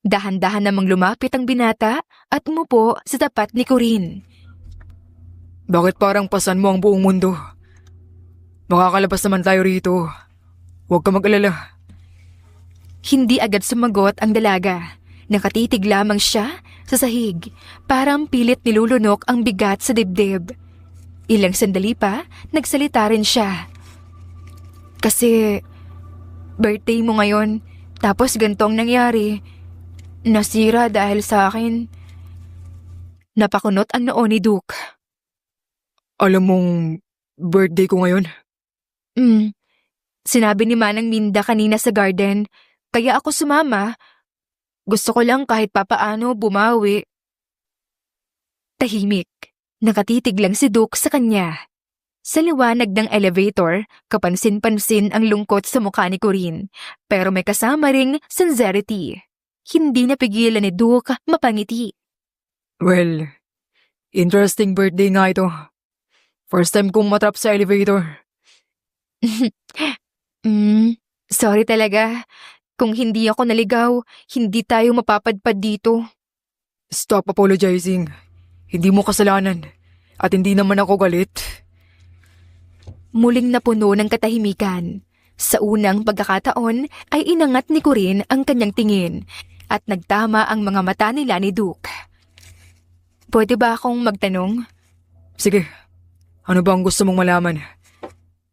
Dahan-dahan namang lumapit ang binata at umupo sa tapat ni Corinne. Bakit parang pasan mo ang buong mundo? Makakalabas naman tayo rito. Huwag ka mag-alala. Hindi agad sumagot ang dalaga. Nakatitig lamang siya sa sahig, parang pilit nilulunok ang bigat sa dibdib. Ilang sandali pa, nagsalita rin siya. Kasi, birthday mo ngayon, tapos ganito ang nangyari. Nasira dahil sa akin. Napakunot ang noo ni Duk. Alam mong birthday ko ngayon? Sinabi ni Manang Minda kanina sa garden, kaya ako sumama. Gusto ko lang kahit papaano bumawi. Tahimik. Nakatitig lang si Duk sa kanya. Sa liwanag ng elevator, kapansin-pansin ang lungkot sa mukha ni Corinne, pero may kasama ring sincerity. Hindi napigilan ni Duk mapangiti. Well, interesting birthday nga ito. First time kong matrap sa elevator. Sorry talaga. Kung hindi ako naligaw, hindi tayo mapapadpad dito. Stop apologizing. Hindi mo kasalanan. At hindi naman ako galit. Muling napuno ng katahimikan. Sa unang pagkakataon ay inangat ni Corinne ang kanyang tingin at nagtama ang mga mata nila ni Duk. Pwede ba akong magtanong? Sige, ano ba ang gusto mong malaman?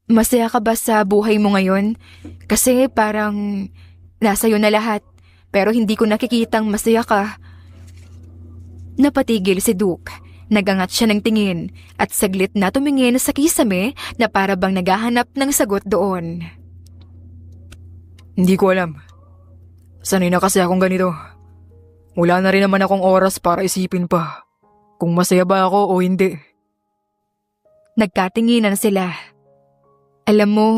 Masaya ka ba sa buhay mo ngayon? Kasi parang nasa iyo na lahat, pero hindi ko nakikitang masaya ka. Napatigil si Duk. Nagangat siya ng tingin at saglit na tumingin sa kisame na para bang naghahanap ng sagot doon. Hindi ko alam. Sanay na kasi akong ganito. Wala na rin naman akong oras para isipin pa kung masaya ba ako o hindi. Nagkatinginan sila. Alam mo,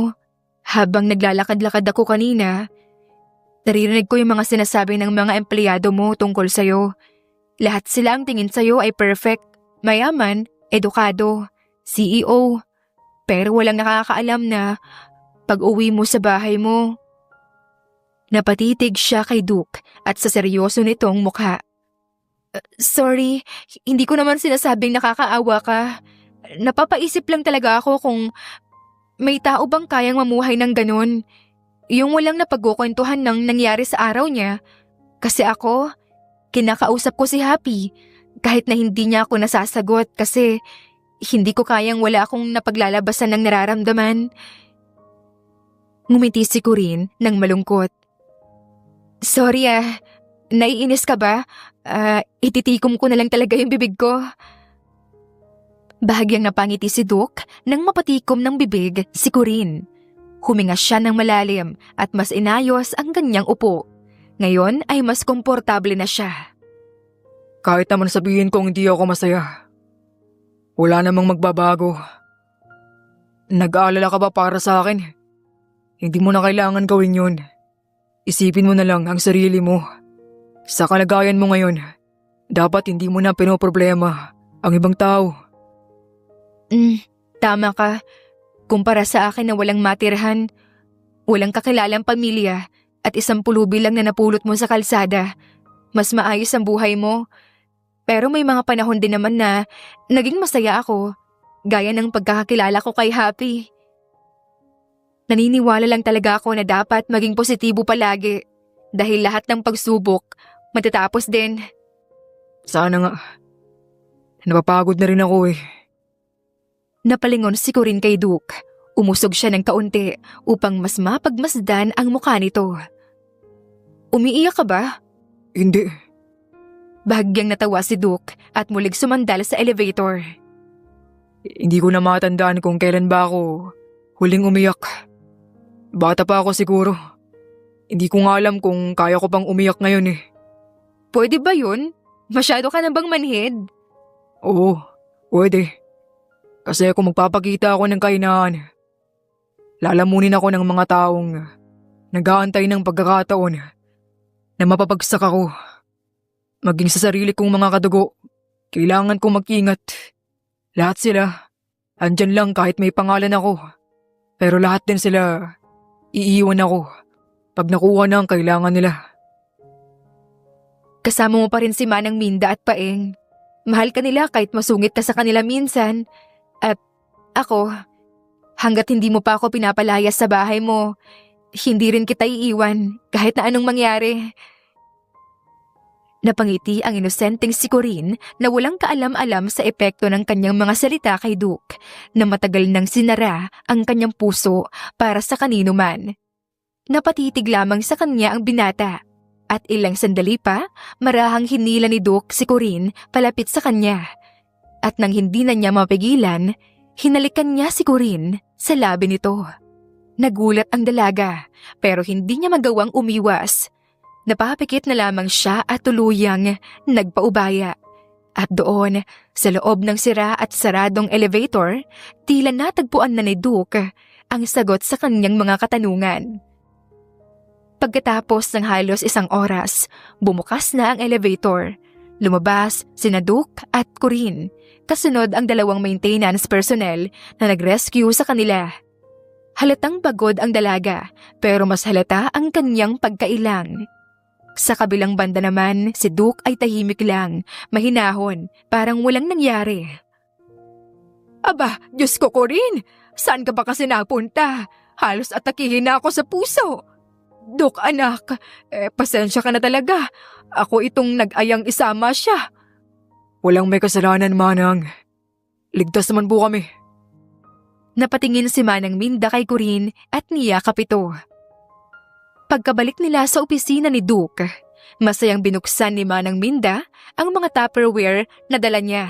habang naglalakad-lakad ako kanina, naririnig ko yung mga sinasabi ng mga empleyado mo tungkol sa'yo. Lahat sila ang tingin sa'yo ay perfect, mayaman, edukado, CEO. Pero walang nakakaalam na pag-uwi mo sa bahay mo. Napatitig siya kay Duk at sa seryoso nitong mukha. Sorry, hindi ko naman sinasabing nakakaawa ka. Napapaisip lang talaga ako kung may tao bang kayang mamuhay ng ganun. Yung walang napagkukwentuhan ng nangyari sa araw niya. Kasi ako, kinakausap ko si Happy kahit na hindi niya ako nasasagot kasi Hindi ko kayang wala akong napaglalabasan ng nararamdaman. Ngumiti si Corinne nang malungkot. Sorry naiinis ka ba? Ititikom ko na lang talaga yung bibig ko. Bahagyang napangiti si Duke nang mapatikom ng bibig si Corinne. Huminga siya ng malalim at mas inayos ang kanyang upo. Ngayon ay mas komportable na siya. Kahit naman sabihin kong hindi ako masaya, wala namang magbabago. Nag-aalala ka ba para sa akin? Hindi mo na kailangan gawin yun. Isipin mo na lang ang sarili mo. Sa kalagayan mo ngayon, dapat hindi mo na pinoproblema ang ibang tao. Tama ka. Kumpara sa akin na walang matirhan, walang kakilalang pamilya at isang pulubi lang na napulot mo sa kalsada, mas maayos ang buhay mo. Pero may mga panahon din naman na naging masaya ako, gaya ng pagkakakilala ko kay Happy. Naniniwala lang talaga ako na dapat maging positibo palagi dahil lahat ng pagsubok matatapos din. Sana nga. Napapagod na rin ako eh. Napalingon si Corinne kay Duke. Umusog siya ng kaunti upang mas mapagmasdan ang mukha nito. Umiiyak ka ba? Hindi. Bahagyang natawa si Duke at mulig sumandal sa elevator. Hindi ko na matandaan kung kailan ba ako huling umiyak. Bata pa ako siguro. Hindi ko nga alam kung kaya ko pang umiyak ngayon eh. Pwede ba yun? Masyado ka na bang manhid? Oo, pwede. Kasi kung magpapakita ako ng kahinaan, lalamunin ako ng mga taong nag-aantay ng pagkakataon na mapapagsak ako. Maging sa sarili kong mga kadugo, kailangan kong mag-ingat. Lahat sila, andyan lang kahit may pangalan ako. Pero lahat din sila, iiwan ako pag nakuha na ang kailangan nila. Kasama mo pa rin si Manang Minda at Paeng. Mahal ka nila kahit masungit ka sa kanila minsan. At ako, hanggat hindi mo pa ako pinapalayas sa bahay mo, hindi rin kita iiwan kahit na anong mangyari. Napangiti ang inosenteng si Corinne na walang kaalam-alam sa epekto ng kanyang mga salita kay Duke na matagal nang sinara ang kanyang puso para sa kanino man. Napatitig lamang sa kanya ang binata at ilang sandali pa marahang hinila ni Duke si Corinne palapit sa kanya. At nang hindi na niya mapigilan, hinalikan niya si Corinne sa labi nito. Nagulat ang dalaga pero hindi niya magawang umiwas. Napapikit na lamang siya at tuluyang nagpaubaya. At doon, sa loob ng sira at saradong elevator, tila natagpuan na ni Duke ang sagot sa kanyang mga katanungan. Pagkatapos ng halos isang oras, bumukas na ang elevator. Lumabas sina Duke at Corinne. Kasunod ang dalawang maintenance personnel na nag-rescue sa kanila. Halatang pagod ang dalaga pero mas halata ang kanyang pagkailang. Sa kabilang banda naman, si Duke ay tahimik lang, mahinahon, parang walang nangyari. Aba, Diyos ko Corinne, saan ka ba kasi napunta? Halos atakihin na ako sa puso. Duke anak, pasensya ka na talaga. Ako itong nag-ayang isama siya. Walang may kasalanan, Manang. Ligtas naman po kami. Napatingin si Manang Minda kay Corinne at niyakap ito. Pagkabalik nila sa opisina ni Duke, masayang binuksan ni Manang Minda ang mga Tupperware na dala niya.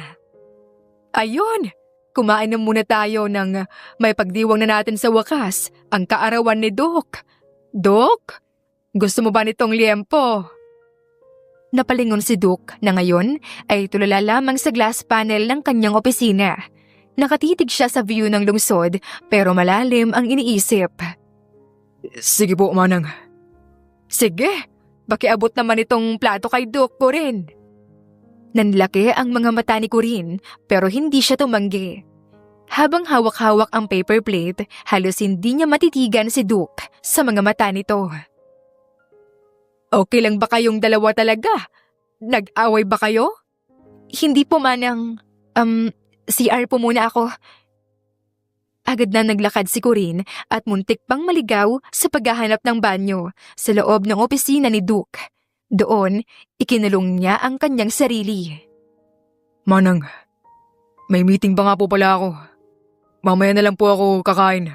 Ayun, kumain na muna tayo ng may pagdiwang na natin sa wakas, ang kaarawan ni Duke. Duke, gusto mo ba nitong liempo? Napalingon si Duke na ngayon ay tulala lamang sa glass panel ng kanyang opisina. Nakatitig siya sa view ng lungsod pero malalim ang iniisip. Sige po, Manang. Sige, pakiabot naman itong plato kay Duke, Corinne. Nanlaki ang mga mata ni Corinne pero hindi siya tumanggi. Habang hawak-hawak ang paper plate, halos hindi niya matitigan si Duke sa mga mata nito. Okay lang ba kayong dalawa talaga? Nag-away ba kayo? Hindi po Manang. CR po muna ako. Agad na naglakad si Corinne at muntik pang maligaw sa paghahanap ng banyo sa loob ng opisina ni Duke. Doon, ikinulong niya ang kanyang sarili. Manang, May meeting pa nga po pala ako. Mamaya na lang po ako kakain.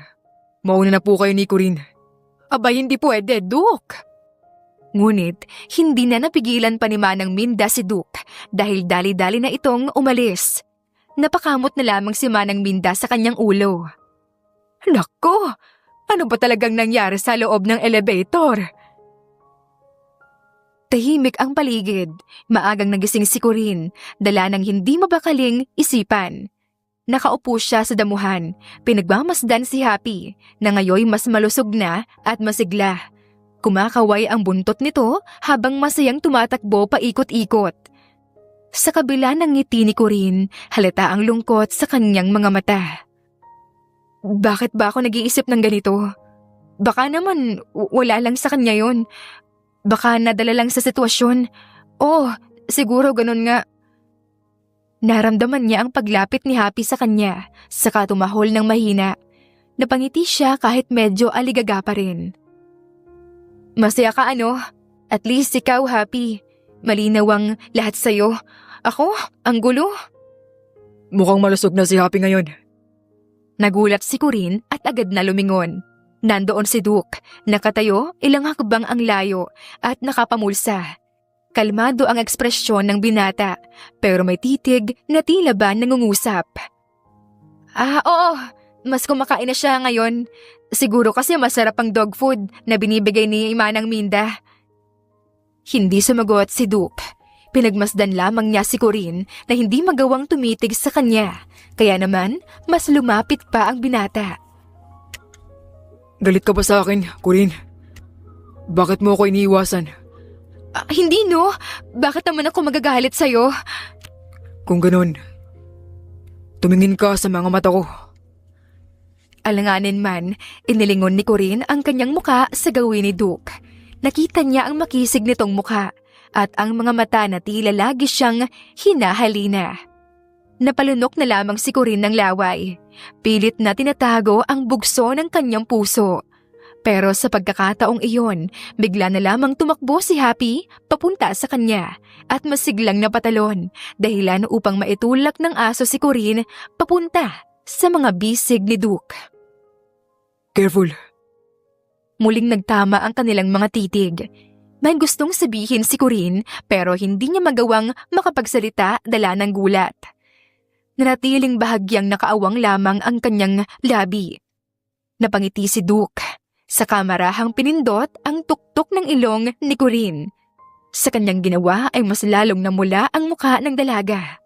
Mauna na po kayo ni Corinne. Aba, hindi pwede, Duke. Ngunit, hindi na napigilan pa ni Manang Minda si Duke dahil dali-dali na itong umalis. Napakamot na lamang si Manang Minda sa kanyang ulo. Nako! Ano ba talagang nangyari sa loob ng elevator? Tahimik ang paligid. Maagang nagising si Corinne, dala ng hindi mabakaling isipan. Nakaupo siya sa damuhan, pinagmamasdan si Happy na ngayoy mas malusog na at masigla. Kumakaway ang buntot nito habang masayang tumatakbo paikot-ikot. Sa kabila ng ngiti ni Corinne, halata ang lungkot sa kanyang mga mata. Bakit ba ako nag-iisip ng ganito? Baka naman wala lang sa kanya yon. Baka nadala lang sa sitwasyon. Oh, siguro ganun nga. Naramdaman niya ang paglapit ni Happy sa kanya, saka tumahol ng mahina. Napangiti siya kahit medyo aligaga pa rin. Masaya ka ano? At least ikaw, Happy. Malinaw ang lahat sa'yo. Ako, ang gulo. Mukhang malusog na si Happy ngayon. Nagulat si Corinne at agad na lumingon. Nandoon si Duke, nakatayo, ilang hakbang ang layo at nakapamulsa. Kalmado ang ekspresyon ng binata, pero may titig na tila ba nangungusap. Oo, mas kumakain na siya ngayon. Siguro kasi masarap ang dog food na binibigay ni Manang Minda. Hindi sumagot si Duke. Pinagmasdan lamang niya si Corinne na hindi magawang tumitig sa kanya. Kaya naman, mas lumapit pa ang binata. Galit ka ba sa akin, Corinne? Bakit mo ako iniiwasan? Hindi no. Bakit naman ako magagalit sa'yo? Kung ganun, tumingin ka sa mga mata ko. Alanganin man, inilingon ni Corinne ang kanyang muka sa gawin ni Duke. Nakita niya ang makisig nitong muka at ang mga mata na tila lagi siyang hinahalina. Napalunok na lamang si Corinne ng laway. Pilit na tinatago ang bugso ng kanyang puso. Pero sa pagkakataong iyon, bigla na lamang tumakbo si Happy papunta sa kanya at masiglang napatalon, dahilan upang maitulak ng aso si Corinne papunta sa mga bisig ni Duke. Careful. Muling nagtama ang kanilang mga titig. May gustong sabihin si Corinne pero hindi niya magawang makapagsalita dala ng gulat. Nanatiling bahagyang nakaawang lamang ang kanyang labi. Napangiti si Duke. Sa kamarahang pinindot ang tuktok ng ilong ni Corinne. Sa kanyang ginawa ay mas lalong namula ang mukha ng dalaga.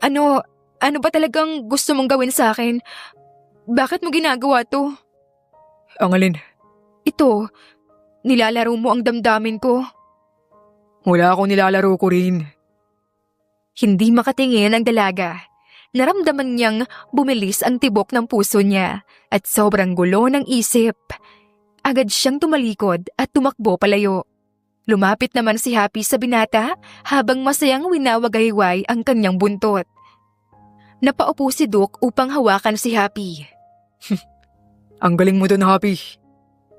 Ano ba talagang gusto mong gawin sa akin? Bakit mo ginagawa to? Ang alin? Ito, nilalaro mo ang damdamin ko. Wala akong nilalaro, Corinne. Hindi makatingin ang dalaga. Naramdaman niyang bumilis ang tibok ng puso niya at sobrang gulo ng isip. Agad siyang tumalikod at tumakbo palayo. Lumapit naman si Happy sa binata habang masayang winawagayway ang kanyang buntot. Napaupo si Duke upang hawakan si Happy. Ang galing mo dun, Happy.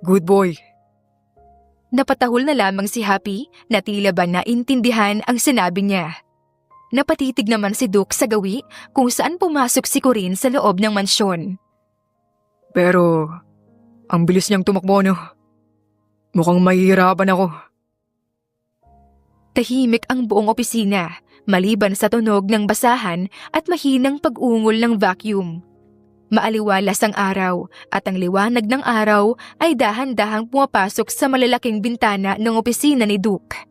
Good boy. Napatahol na lamang si Happy na tila ba naintindihan ang sinabi niya. Napatitig naman si Duke sa gawi kung saan pumasok si Corinne sa loob ng mansyon. Pero, ang bilis niyang tumakbo, no? Mukhang mahihirapan ako. Tahimik ang buong opisina, maliban sa tunog ng basahan at mahinang pag-ungol ng vacuum. Maaliwalas ang araw at ang liwanag ng araw ay dahan-dahang pumapasok sa malalaking bintana ng opisina ni Duke.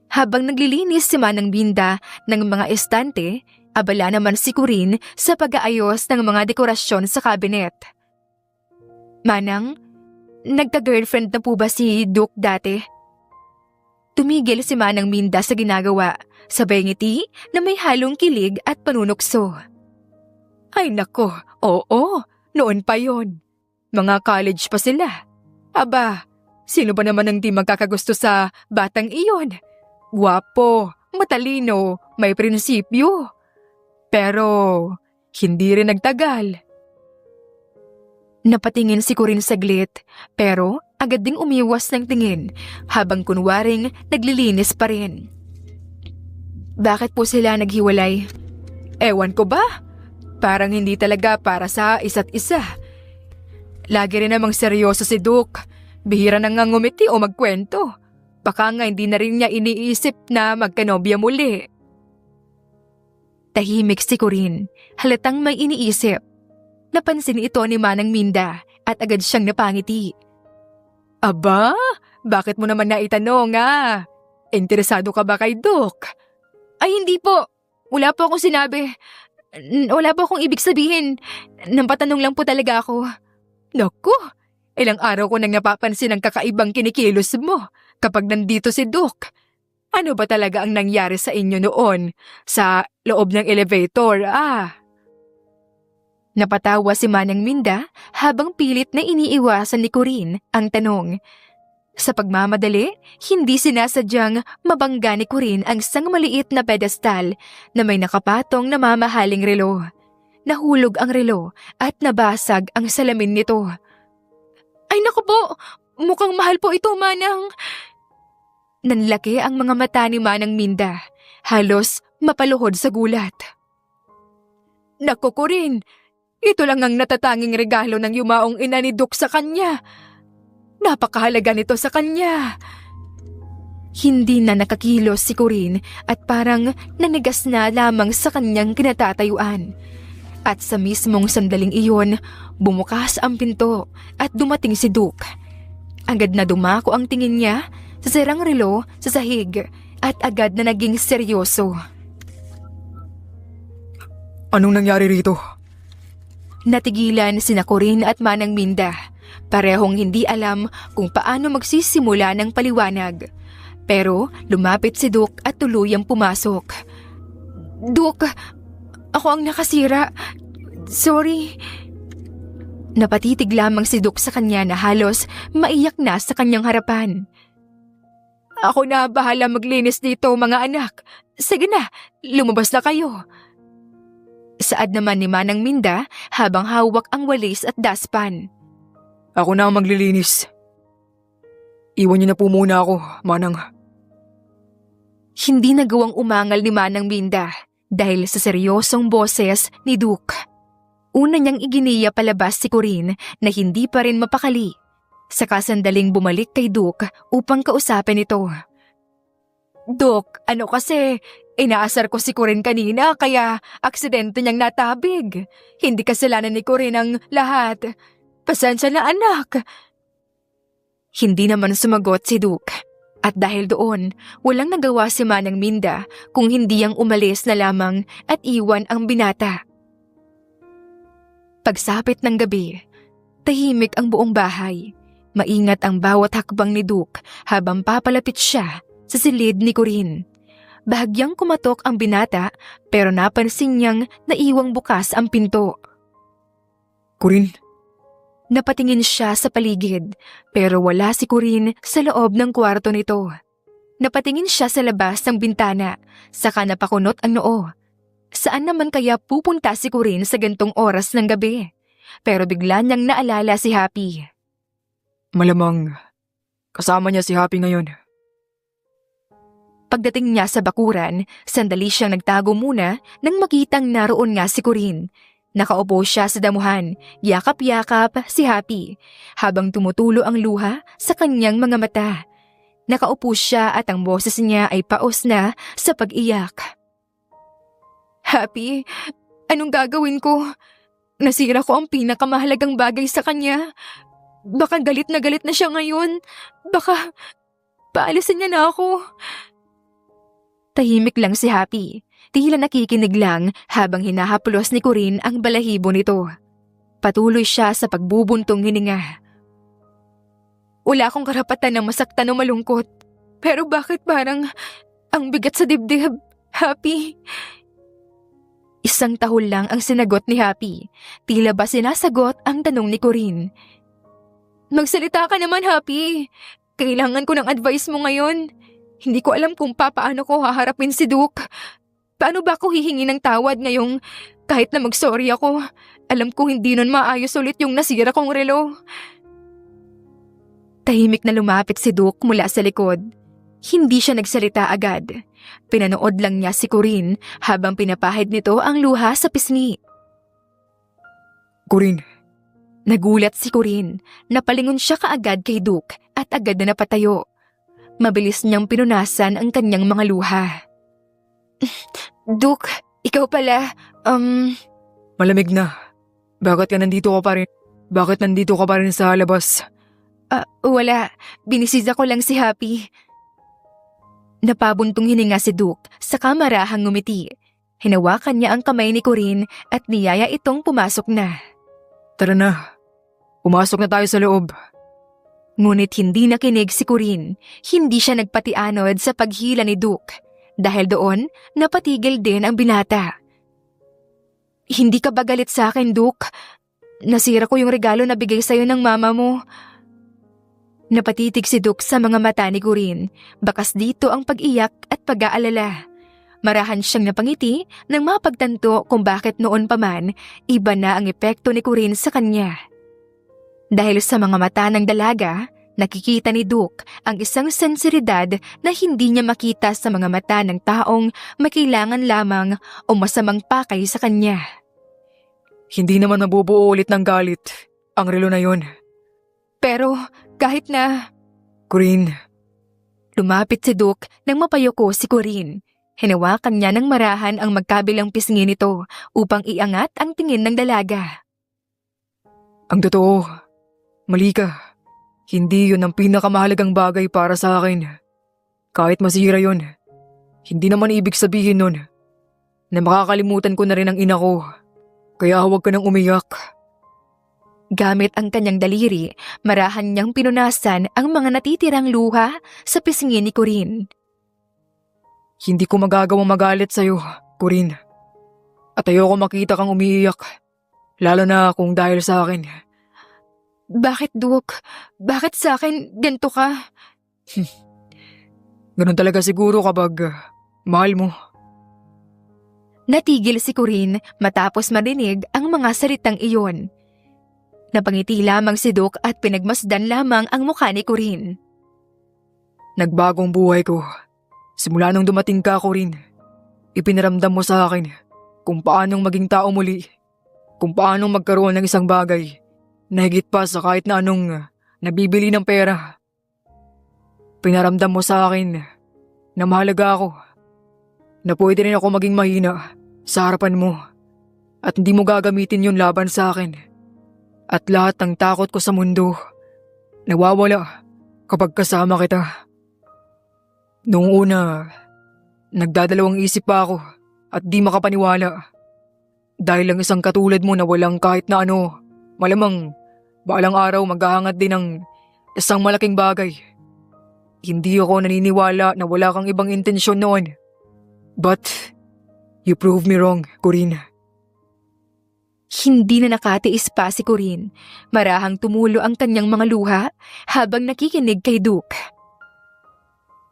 Habang naglilinis si Manang Minda ng mga estante, abala naman si Corinne sa pag-aayos ng mga dekorasyon sa kabinet. Manang, nagka-girlfriend na po ba si Duke dati? Tumigil si Manang Minda sa ginagawa, sabay ngiti na may halong kilig at panunukso. Ay nako, oo, noon pa yon. Mga college pa sila. Aba, sino ba naman ang di magkakagusto sa batang iyon? Guwapo, matalino, may prinsipyo. Pero, hindi rin nagtagal. Napatingin si Corinne saglit, pero agad ding umiwas ng tingin habang kunwaring naglilinis pa rin. Bakit po sila naghiwalay? Ewan ko ba? Parang hindi talaga para sa isa't isa. Lagi rin namang seryoso si Duke. Bihira na nga ngumiti o magkwento. Baka nga hindi na rin niya iniisip na magkanobya muli. Tahimik si Corinne, halatang may iniisip. Napansin ito ni Manang Minda at agad siyang napangiti. Aba, bakit mo naman naitanong Interesado ka ba kay Duke? Ay hindi po, wala po akong sinabi. Wala po akong ibig sabihin. Nampatanong lang po talaga ako. Naku, ilang araw ko nang napapansin ang kakaibang kinikilos mo kapag nandito si Duke. Ano ba talaga ang nangyari sa inyo noon sa loob ng elevator, Napatawa si Manang Minda habang pilit na iniiwasan ni Corinne ang tanong. Sa pagmamadali, hindi sinasadyang mabangga ni Corinne ang isang maliit na pedestal na may nakapatong na mamahaling relo. Nahulog ang relo at nabasag ang salamin nito. Ay naku po, mukhang mahal po ito, Manang. Nanlaki ang mga mata ni Manang Minda, halos mapaluhod sa gulat. Naku Corinne, ito lang ang natatanging regalo ng yumaong ina ni Duke sa kanya. Napakahalaga nito sa kanya. Hindi na nakakilos si Corinne at parang nanigas na lamang sa kanyang kinatatayuan. At sa mismong sandaling iyon, bumukas ang pinto at dumating si Duke. Agad na dumako ang tingin niya sa sirang relo sa sahig at agad na naging seryoso. Anong nangyari rito? Natigilan sina Corinne at Manang Minda. Parehong hindi alam kung paano magsisimula ng paliwanag. Pero lumapit si Duke at tuluyang pumasok. Duke, ako ang nakasira. Sorry. Napatitig lamang si Duke sa kanya na halos maiyak na sa kanyang harapan. Ako na bahala maglinis dito mga anak. Sige na, lumabas na kayo. Saad naman ni Manang Minda habang hawak ang walis at daspan. Ako na ang maglilinis. Iwan niyo na po muna ako, Manang. Hindi nagawang umangal ni Manang Minda dahil sa seryosong boses ni Duke. Una niyang iginiya palabas si Corinne na hindi pa rin mapakali. Saka sandaling bumalik kay Duke upang kausapin ito. Duke, ano kasi, inaasar ko si Corinne kanina kaya aksidente niyang natabig. Hindi kasalanan ni Corinne ang lahat. Pasensya na anak. Hindi naman sumagot si Duke. At dahil doon, walang nagawa si Manang Minda kung hindi ang umalis na lamang at iwan ang binata. Pagsapit ng gabi, tahimik ang buong bahay. Maingat ang bawat hakbang ni Duke habang papalapit siya sa silid ni Corinne. Bahagyang kumatok ang binata pero napansin niyang naiwang bukas ang pinto. Corinne? Napatingin siya sa paligid pero wala si Corinne sa loob ng kwarto nito. Napatingin siya sa labas ng bintana, saka napakunot ang noo. Saan naman kaya pupunta si Corinne sa gantong oras ng gabi? Pero bigla niyang naalala si Happy. Malamang kasama niya si Happy ngayon. Pagdating niya sa bakuran, sandali siyang nagtago muna nang makitang naroon nga si Corinne. Nakaupo siya sa damuhan, yakap-yakap si Happy, habang tumutulo ang luha sa kanyang mga mata. Nakaupo siya at ang boses niya ay paos na sa pag-iyak. Happy, anong gagawin ko? Nasira ko ang pinakamahalagang bagay sa kanya. Baka galit na siya ngayon. Baka paalisin niya na ako. Tahimik lang si Happy. Tila nakikinig lang habang hinahaplos ni Corinne ang balahibo nito. Patuloy siya sa pagbubuntong hininga. Wala akong karapatan na masaktan o malungkot. Pero bakit parang ang bigat sa dibdib, Happy? Isang tahol lang ang sinagot ni Happy. Tila ba sinasagot ang tanong ni Corinne? Magsalita ka naman, Happy. Kailangan ko ng advice mo ngayon. Hindi ko alam kung paano ko haharapin si Duke. Paano ba ako hihingi ng tawad ngayong kahit na mag-sorry ako? Alam ko hindi nun maayos ulit yung nasira kong relo. Tahimik na lumapit si Duke mula sa likod. Hindi siya nagsalita agad. Pinanood lang niya si Corinne habang pinapahid nito ang luha sa pisngi. Corinne, Nagulat si Corinne. Napalingon siya kaagad kay Duke at agad na napatayo. Mabilis niyang pinunasan ang kanyang mga luha. Duke, ikaw pala, malamig na. Bakit ka nandito ka pa rin? Bakit nandito ka pa rin sa labas? Wala. Binisita ko lang si Happy. Napabuntong hininga si Duke sa kamarahang ngumiti. Hinawakan niya ang kamay ni Corinne at niyaya itong pumasok na. Tara na. Pumasok na tayo sa loob. Ngunit hindi nakinig si Corinne. Hindi siya nagpatianod sa paghila ni Duke. Dahil doon, napatigil din ang binata. Hindi ka ba galit sa akin, Duke? Nasira ko yung regalo na bigay sa'yo ng mama mo. Napatitig si Duke sa mga mata ni Corinne. Bakas dito ang pag-iyak at pag-aalala. Marahan siyang napangiti nang mapagtanto kung bakit noon pa man iba na ang epekto ni Corinne sa kanya. Dahil sa mga mata ng dalaga, nakikita ni Duke ang isang sensiridad na hindi niya makita sa mga mata ng taong may kailangan lamang o masamang pakay sa kanya. Hindi naman nabubuo ulit ng galit ang relo na yon. Pero kahit na... Corinne, Lumapit si Duke nang mapayuko si Corinne. Hinawakan niya ng marahan ang magkabilang pisngi nito upang iangat ang tingin ng dalaga. ang totoo, mali ka. Hindi yun ang pinakamahalagang bagay para sa akin. Kahit masira yun, hindi naman ibig sabihin nun na makakalimutan ko na rin ang ina ko. Kaya huwag ka nang umiyak. Gamit ang kanyang daliri, marahan niyang pinunasan ang mga natitirang luha sa pisngi ni Corinne. Hindi ko magagawang magalit sa'yo, Corinne. At ayoko makita kang umiiyak. Lalo na kung dahil sa akin. Bakit, Duke? Bakit sa akin ganito ka? Ganun talaga siguro kapag mahal mo. Natigil si Corinne matapos marinig ang mga salitang iyon. Napangiti lamang si Duke at pinagmasdan lamang ang mukha ni Corinne. Nagbagong buhay ko. Simula nung dumating ka, Corinne. Ipinaramdam mo sa akin kung paanong maging tao muli. Kung paanong magkaroon ng isang bagay na higit pa sa kahit na anong nabibili ng pera. Pinaramdam mo sa akin na mahalaga ako. Na pwede rin ako maging mahina sa harapan mo. At hindi mo gagamitin yun laban sa akin. At lahat ng takot ko sa mundo nawawala kapag kasama kita. Noong una, nagdadalawang isip pa ako at di makapaniwala. Dahil lang isang katulad mo na walang kahit na ano, malamang balang araw maghahangat din ng isang malaking bagay. Hindi ako naniniwala na wala kang ibang intensyon noon. But, you proved me wrong, Corinne. Hindi na nakatiis pa si Corinne. Marahang tumulo ang kanyang mga luha habang nakikinig kay Duke.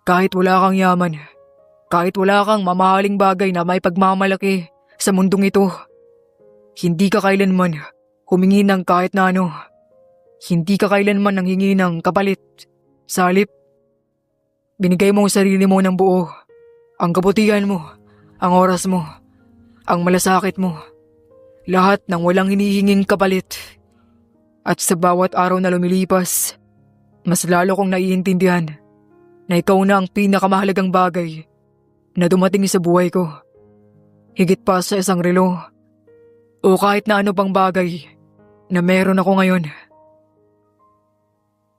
Kahit wala kang yaman, kahit wala kang mamahaling bagay na may pagmamalaki sa mundong ito, hindi ka kailanman humingi ng kahit na ano. Hindi ka kailanman nanghingi ng kapalit. Sa halip, binigay mo ang sarili mo ng buo. Ang kabutihan mo, ang oras mo, ang malasakit mo. Lahat ng walang hinihinging kapalit. At sa bawat araw na lumilipas, mas lalo kong naiintindihan na ikaw na ang pinakamahalagang bagay na dumating sa buhay ko. Higit pa sa isang relo o kahit na ano pang bagay na meron ako ngayon.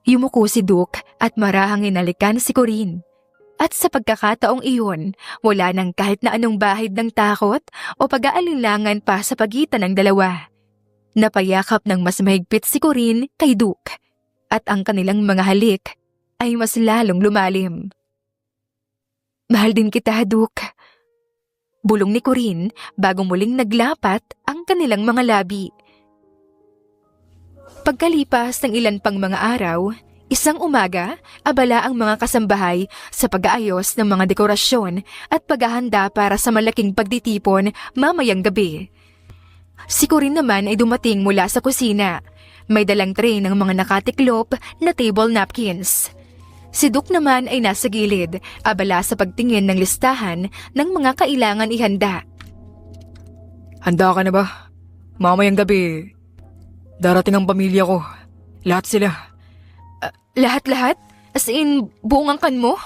Yumuko si Duke at marahang inalikan si Corinne. At sa pagkakataong iyon, wala nang kahit na anong bahid ng takot o pag-aalinlangan pa sa pagitan ng dalawa. Napayakap ng mas mahigpit si Corinne kay Duke at ang kanilang mga halik ay mas lalong lumalim. Mahal din kita, Duke. Bulong ni Corinne bago muling naglapat ang kanilang mga labi. Pagkalipas ng ilan pang mga araw, isang umaga, abala ang mga kasambahay sa pag-aayos ng mga dekorasyon at paghahanda para sa malaking pagtitipon mamayang gabi. Si Corinne naman ay dumating mula sa kusina. May dalang tray ng mga nakatiklop na table napkins. Si Duke naman ay nasa gilid, abala sa pagtingin ng listahan ng mga kailangan ihanda. Handa ka na ba? Mamayang gabi, darating ang pamilya ko. Lahat sila. Lahat-lahat? As in, buong angkan mo?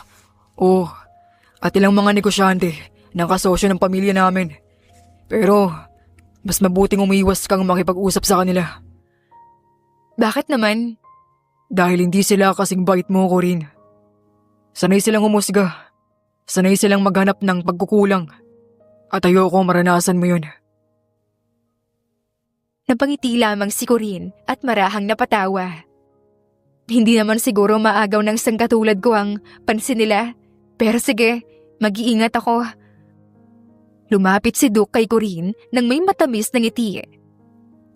Oo, at ilang mga negosyante ng kasosyo ng pamilya namin. Pero, mas mabuting umiwas kang makipag-usap sa kanila. Bakit naman? Dahil hindi sila kasing bait mo, Corinne. Sanay silang humusga. Sanay silang maghanap ng pagkukulang. At ayoko maranasan mo yun. Napangiti lamang si Corinne at marahang napatawa. Hindi naman siguro maagaw ng sangkatulad ko ang pansin nila. Pero sige, mag-iingat ako. Lumapit si Duke kay Corinne nang may matamis na ngiti.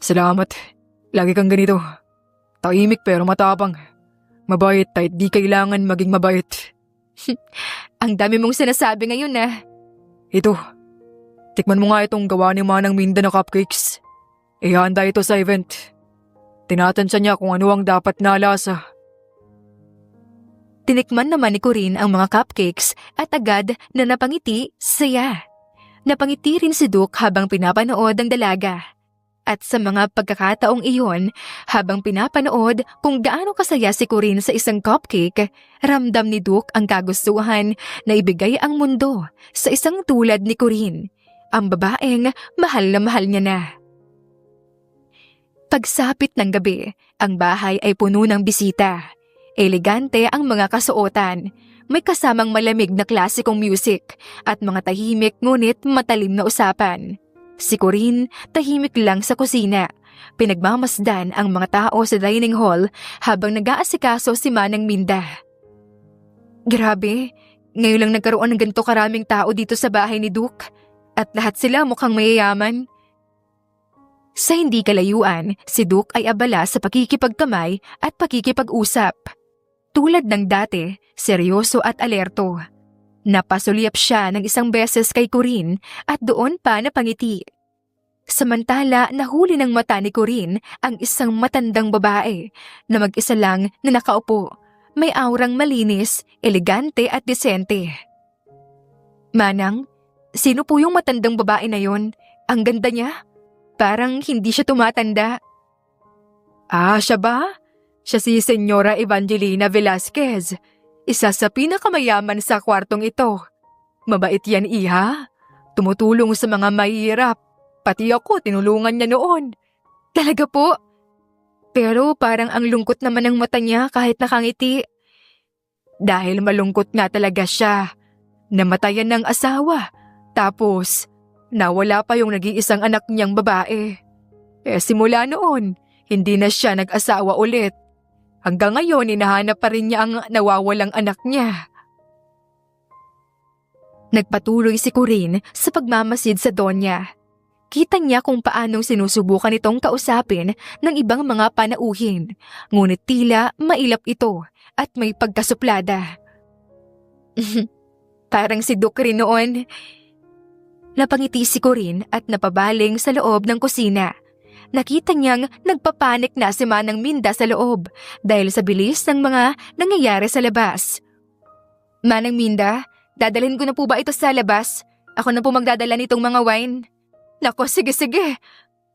Salamat. Lagi kang ganito. Tahimik pero matapang. Mabait kahit di kailangan maging mabait. Ang dami mong sinasabi ngayon Ito, tikman mo nga itong gawa ni Manang Minda na cupcakes. Ihanda ito sa event. Tinatansya niya kung ano ang dapat na lasa. Tinikman naman ni Corinne ang mga cupcakes at agad na napangiti saya. Napangiti rin si Duke habang pinapanood ang dalaga. At sa mga pagkakataong iyon, habang pinapanood kung gaano kasaya si Corinne sa isang cupcake, ramdam ni Duke ang kagustuhan na ibigay ang mundo sa isang tulad ni Corinne, ang babaeng mahal na mahal niya na. Pagsapit ng gabi, ang bahay ay puno ng bisita. Elegante ang mga kasuotan, may kasamang malamig na klasikong music at mga tahimik ngunit matalim na usapan. Si Corinne tahimik lang sa kusina. Pinagmamasdan ang mga tao sa dining hall habang nag-aasikaso si Manang Minda. Grabe, ngayon lang nagkaroon ng ganito karaming tao dito sa bahay ni Duke at lahat sila mukhang mayayaman. Sa hindi kalayuan, si Duke ay abala sa pakikipagkamay at pakikipag-usap. Tulad ng dati, seryoso at alerto. Napasulyap siya ng isang beses kay Corinne at doon pa napangiti. Samantala, nahuli ng mata ni Corinne ang isang matandang babae na mag-isa lang na nakaupo. May aurang malinis, elegante at desente. Manang, sino po yung matandang babae na yon? Ang ganda niya. Parang hindi siya tumatanda. Siya ba? Siya si Senyora Evangelina Velasquez. Isa sa pinakamayaman sa kwartong ito. Mabait yan, iha. Tumutulong sa mga mahihirap. Pati ako, tinulungan niya noon. Talaga po? Pero parang ang lungkot naman ng mata niya kahit nakangiti. Dahil malungkot nga talaga siya. Namatayan ng asawa. Tapos, nawala pa yung nag-iisang anak niyang babae. Simula noon, hindi na siya nag-asawa ulit. Hanggang ngayon, hinahanap pa rin niya ang nawawalang anak niya. Nagpatuloy si Corinne sa pagmamasid sa Donya. Kita niya kung paanong sinusubukan itong kausapin ng ibang mga panauhin, ngunit tila mailap ito at may pagkasuplada. Parang si Duke rin noon. Napangiti si Corinne at napabaling sa loob ng kusina. Nakita niyang nagpapanik na si Manang Minda sa loob dahil sa bilis ng mga nangyayari sa labas. Manang Minda, dadalhin ko na po ba ito sa labas? Ako na po magdadala nitong mga wine. Nako, sige.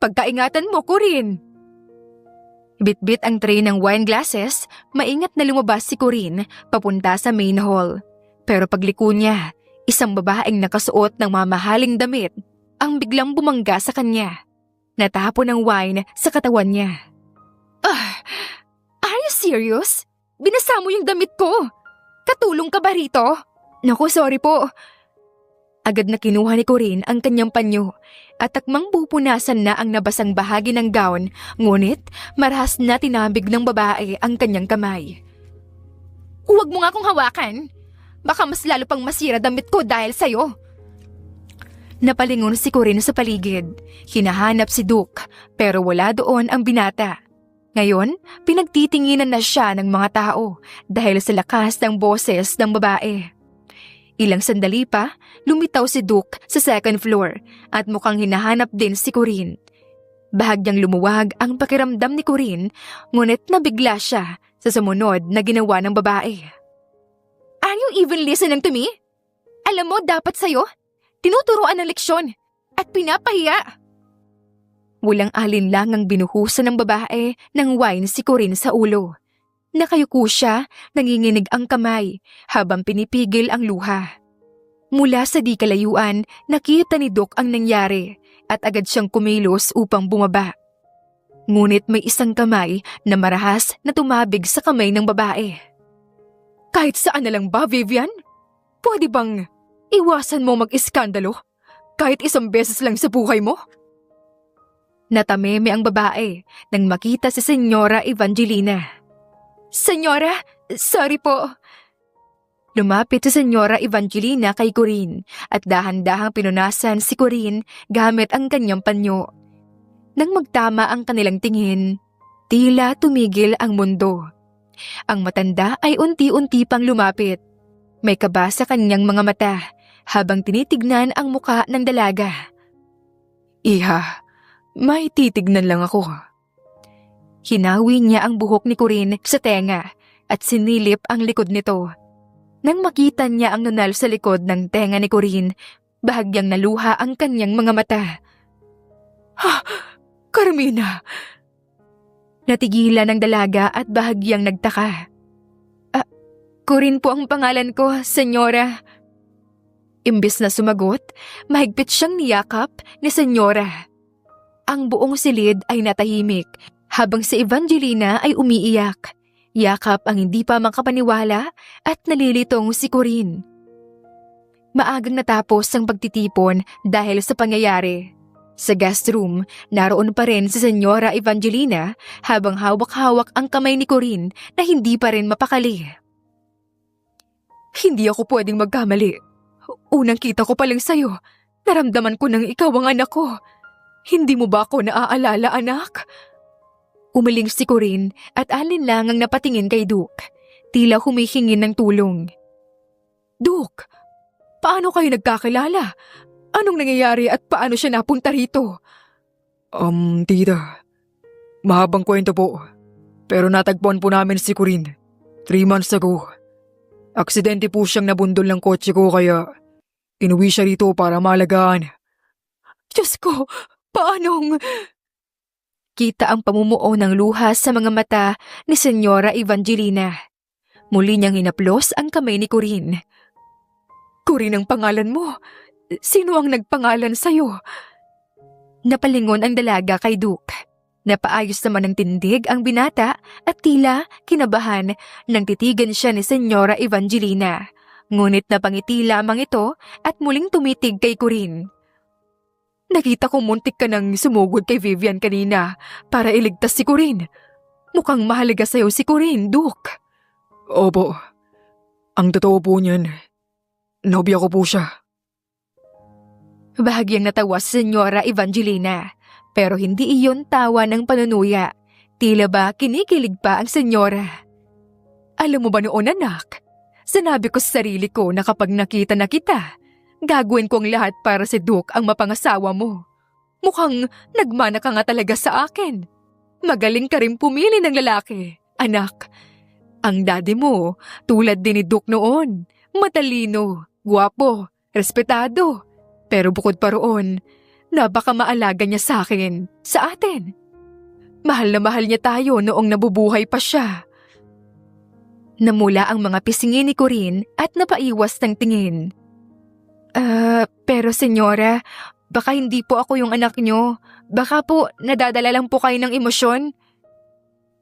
Pagkaingatan mo, Corinne. Bit-bit ang tray ng wine glasses, maingat na lumabas si Corinne papunta sa main hall. Pero pagliko niya, isang babaeng nakasuot ng mamahaling damit ang biglang bumangga sa kanya. Natapon ng wine sa katawan niya. Are you serious? Binasa mo yung damit ko. Katulong ka ba rito? Naku, sorry po. Agad na kinuha ni Corinne ang kanyang panyo at takmang pupunasan na ang nabasang bahagi ng gown, ngunit marahas na tinabig ng babae ang kanyang kamay. Huwag mo nga akong hawakan. Baka mas lalo pang masira damit ko dahil sa'yo. Napalingon si Corinne sa paligid. Hinahanap si Duke pero wala doon ang binata. Ngayon, pinagtitinginan na siya ng mga tao dahil sa lakas ng boses ng babae. Ilang sandali pa, lumitaw si Duke sa second floor at mukhang hinahanap din si Corinne. Bahagyang lumuwag ang pakiramdam ni Corinne, ngunit nabigla siya sa sumunod na ginawa ng babae. Are you even listening to me? Alam mo, dapat sa'yo, tinuturuan ng leksyon at pinapahiya. Walang alinlangang binuhusan ng babae ng wine si Corinne sa ulo. Nakayuko siya, nanginginig ang kamay habang pinipigil ang luha. Mula sa di kalayuan, nakita ni Doc ang nangyari at agad siyang kumilos upang bumaba. Ngunit may isang kamay na marahas na tumabig sa kamay ng babae. Kahit saan na lang ba, Vivian? Pwede bang iwasan mo mag-iskandalo kahit isang beses lang sa buhay mo? Natameme ang babae nang makita si Senyora Evangelina. Senyora, sorry po. Lumapit si Senyora Evangelina kay Corinne at dahan-dahang pinunasan si Corinne gamit ang kanyang panyo. Nang magtama ang kanilang tingin, tila tumigil ang mundo. Ang matanda ay unti-unti pang lumapit. May kaba sa kanyang mga mata habang tinitignan ang muka ng dalaga. Iha, may titignan lang ako. Hinawi niya ang buhok ni Corinne sa tenga at sinilip ang likod nito. Nang makita niya ang nunal sa likod ng tenga ni Corinne, bahagyang naluha ang kanyang mga mata. Ha! Carmina! Natigilan ng dalaga at bahagyang nagtaka. Corinne po ang pangalan ko, Senyora. Imbes na sumagot, mahigpit siyang niyakap ni Senyora. Ang buong silid ay natahimik habang si Evangelina ay umiiyak. Yakap ang hindi pa makapaniwala at nalilitong si Corinne. Maagang natapos ang pagtitipon dahil sa pangyayari. Sa guest room, naroon pa rin si Senyora Evangelina habang hawak-hawak ang kamay ni Corinne na hindi pa rin mapakali. Hindi ako pwedeng magkamali. Unang kita ko pa lang sa'yo. Naramdaman ko nang ikaw ang anak ko. Hindi mo ba ako naaalala, anak? Umiling si Corinne at alinlangang napatingin kay Duke. Tila humihingi ng tulong. Duke, paano kayo nagkakilala? Anong nangyayari at paano siya napunta rito? Tita. Mahabang kwento po. Pero natagpuan po namin si Corinne 3 months ago. Aksidente po siyang nabundol ng kotse ko kaya inuwi siya rito para maalagaan. Diyos ko, paanong... Kita ang pamumuo ng luha sa mga mata ni Senyora Evangelina. Muli niyang hinaplos ang kamay ni Corinne. Corinne ang pangalan mo. Sino ang nagpangalan sa'yo? Napalingon ang dalaga kay Duke. Napaayos naman ng tindig ang binata at tila kinabahan nang titigan siya ni Senyora Evangelina. Ngunit napangiti lamang ito at muling tumitig kay Corinne. Nakita ko muntik ka nang sumugod kay Vivian kanina para iligtas si Corinne. Mukhang mahalaga sa'yo si Corinne, Duke. Opo. Ang totoo po niyan, nobya ko po siya. Bahagyang natawa si Senyora Evangelina, pero hindi iyon tawa ng panunuya. Tila ba kinikilig pa ang senyora. Alam mo ba noon, anak? Sinabi ko sa sarili ko na kapag nakita na kita, gagawin ko ang lahat para si Duke ang mapangasawa mo. Mukhang nagmana ka nga talaga sa akin. Magaling ka rin pumili ng lalaki, anak. Ang daddy mo, tulad din ni Duke noon. Matalino, gwapo, respetado. Pero bukod pa roon, napakamaalaga niya sa akin, sa atin. Mahal na mahal niya tayo noong nabubuhay pa siya. Namula ang mga pisingin ni Corinne at napaiwas ng tingin. Pero senyora, baka hindi po ako yung anak niyo. Baka po nadadala lang po kayo ng emosyon.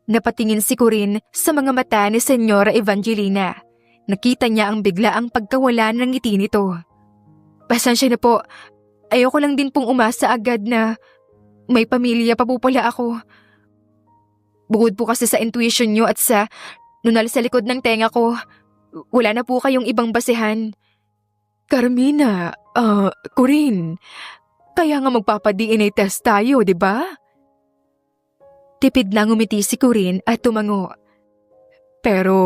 Napatingin si Corinne sa mga mata ni Senyora Evangelina. Nakita niya ang biglaang pagkawala ng ngiti nito. Pasensya na po, ayoko lang din pong umasa agad na may pamilya pa po pala ako. Bukod po kasi sa intuition niyo at sa nunal sa likod ng tenga ko, wala na po kayong ibang basehan. Carmina, Corinne, kaya nga magpapa-DNA test tayo, di ba? Tipid na ngumiti si Corinne at tumango. Pero,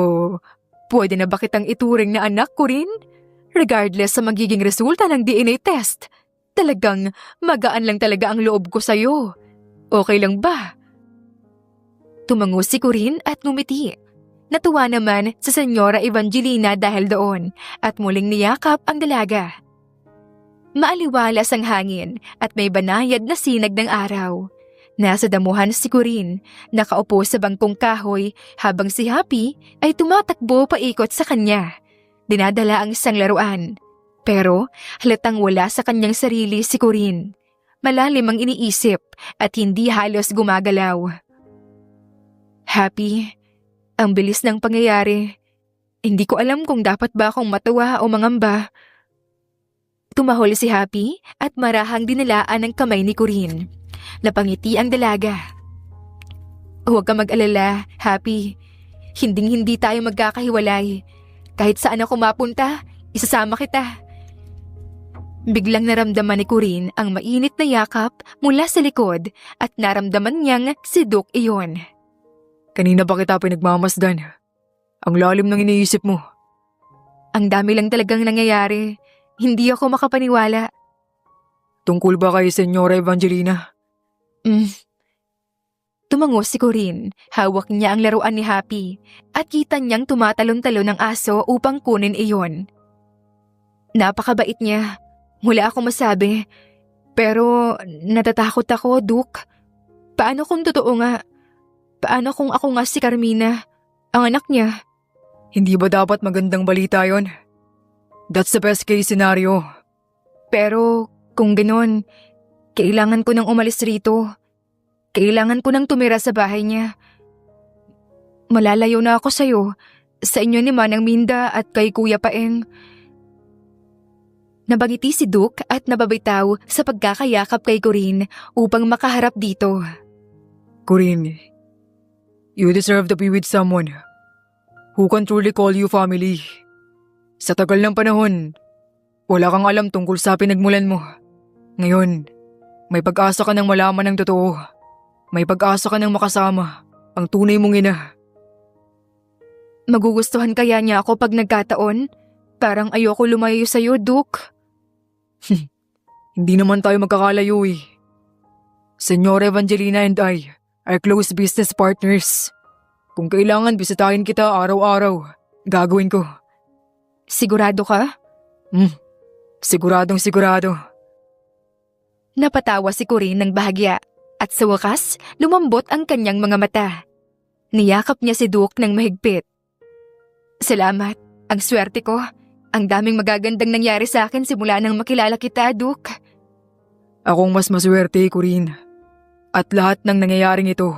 pwede na ba kitang ituring na anak, Corinne? Regardless sa magiging resulta ng DNA test, talagang magaan lang talaga ang loob ko sa'yo. Okay lang ba? Tumango si Corinne at ngumiti. Natuwa naman sa Senyora Evangelina dahil doon at muling niyakap ang dalaga. Maaliwalas ang hangin at may banayad na sinag ng araw. Nasa damuhan si Corinne, nakaupo sa bangkong kahoy habang si Happy ay tumatakbo paikot sa kanya. Dinadala ang isang laruan. Pero halatang wala sa kanyang sarili si Corinne. Malalim ang iniisip at hindi halos gumagalaw. Happy, ang bilis ng pangyayari. Hindi ko alam kung dapat ba akong matuwa o mangamba. Tumahol si Happy at marahang dinilaan ng kamay ni Corinne. Napangiti ang dalaga. Huwag ka mag-alala, Happy. Hinding-hindi tayo magkakahiwalay. Kahit saan ako mapunta, isasama kita. Biglang naramdaman ni Corinne ang mainit na yakap mula sa likod at naramdaman niyang si Duke iyon. Kanina pa kita pinagmamasdan. Ang lalim ng iniisip mo. Ang dami lang talagang nangyayari. Hindi ako makapaniwala. Tungkol ba kay Senyora Evangelina? Tumango si Corinne. Hawak niya ang laruan ni Happy at kita niyang tumatalon-talon ng aso upang kunin iyon. Napakabait niya. Wala akong masabi. Pero natatakot ako, Duke. Paano kung totoo nga? Paano kung ako nga si Carmina, ang anak niya? Hindi ba dapat magandang balita yon? That's the best case scenario. Pero kung ganon, kailangan ko nang umalis rito. Kailangan ko nang tumira sa bahay niya. Malalayo na ako sa'yo, sa inyo ni Manang Minda at kay Kuya Paeng. Nabangiti si Duke at nababitaw sa pagkakayakap kay Corinne upang makaharap dito. Corinne, you deserve to be with someone who can truly call you family. Sa tagal ng panahon, wala kang alam tungkol sa pinagmulan mo. Ngayon, may pag-asa ka ng malaman ng totoo. May pag-asa ka ng makasama ang tunay mong ina. Magugustuhan kaya niya ako pag nagkataon? Parang ayoko lumayo sa'yo, Duke. Hindi naman tayo magkakalayo eh. Senyora Evangelina and I are close business partners. Kung kailangan bisitahin kita araw-araw, gagawin ko. Sigurado ka? Siguradong sigurado. Napatawa si Corinne ng bahagya at sa wakas lumambot ang kanyang mga mata. Niyakap niya si Duke ng mahigpit. Salamat, ang swerte ko. Ang daming magagandang nangyari sa akin simula nang makilala kita, Duke. Akong mas maswerte, Corinne. At lahat ng nangyayaring ito,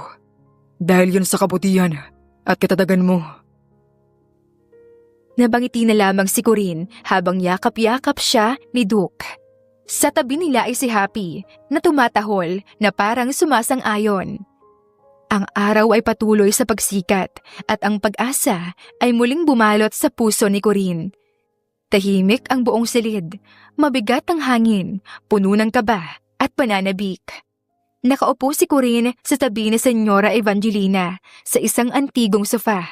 dahil yun sa kabutihan at katatagan mo. Nabangiti na lamang si Corinne habang yakap-yakap siya ni Duke. Sa tabi nila ay si Happy na tumatahol na parang sumasang-ayon. Ang araw ay patuloy sa pagsikat at ang pag-asa ay muling bumalot sa puso ni Corinne. Tahimik ang buong silid, mabigat ang hangin, puno ng kaba at pananabik. Nakaupo si Corinne sa tabi ni Senyora Evangelina sa isang antigong sofa.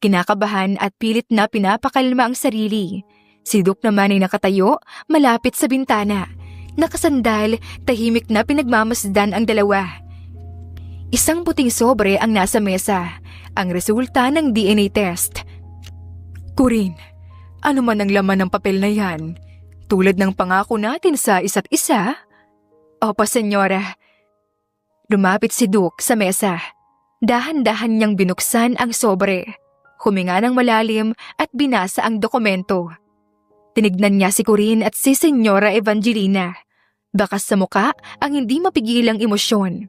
Kinakabahan at pilit na pinapakalma ang sarili. Si Duke naman ay nakatayo, malapit sa bintana. Nakasandal, tahimik na pinagmamasdan ang dalawa. Isang puting sobre ang nasa mesa, ang resulta ng DNA test. Corinne, ano man ang laman ng papel na yan? Tulad ng pangako natin sa isa't isa? Opo, Senyora. Lumapit si Duke sa mesa. Dahan-dahan niyang binuksan ang sobre. Huminga ng malalim at binasa ang dokumento. Tinignan niya si Corinne at si Senyora Evangelina. Bakas sa muka ang hindi mapigilang emosyon.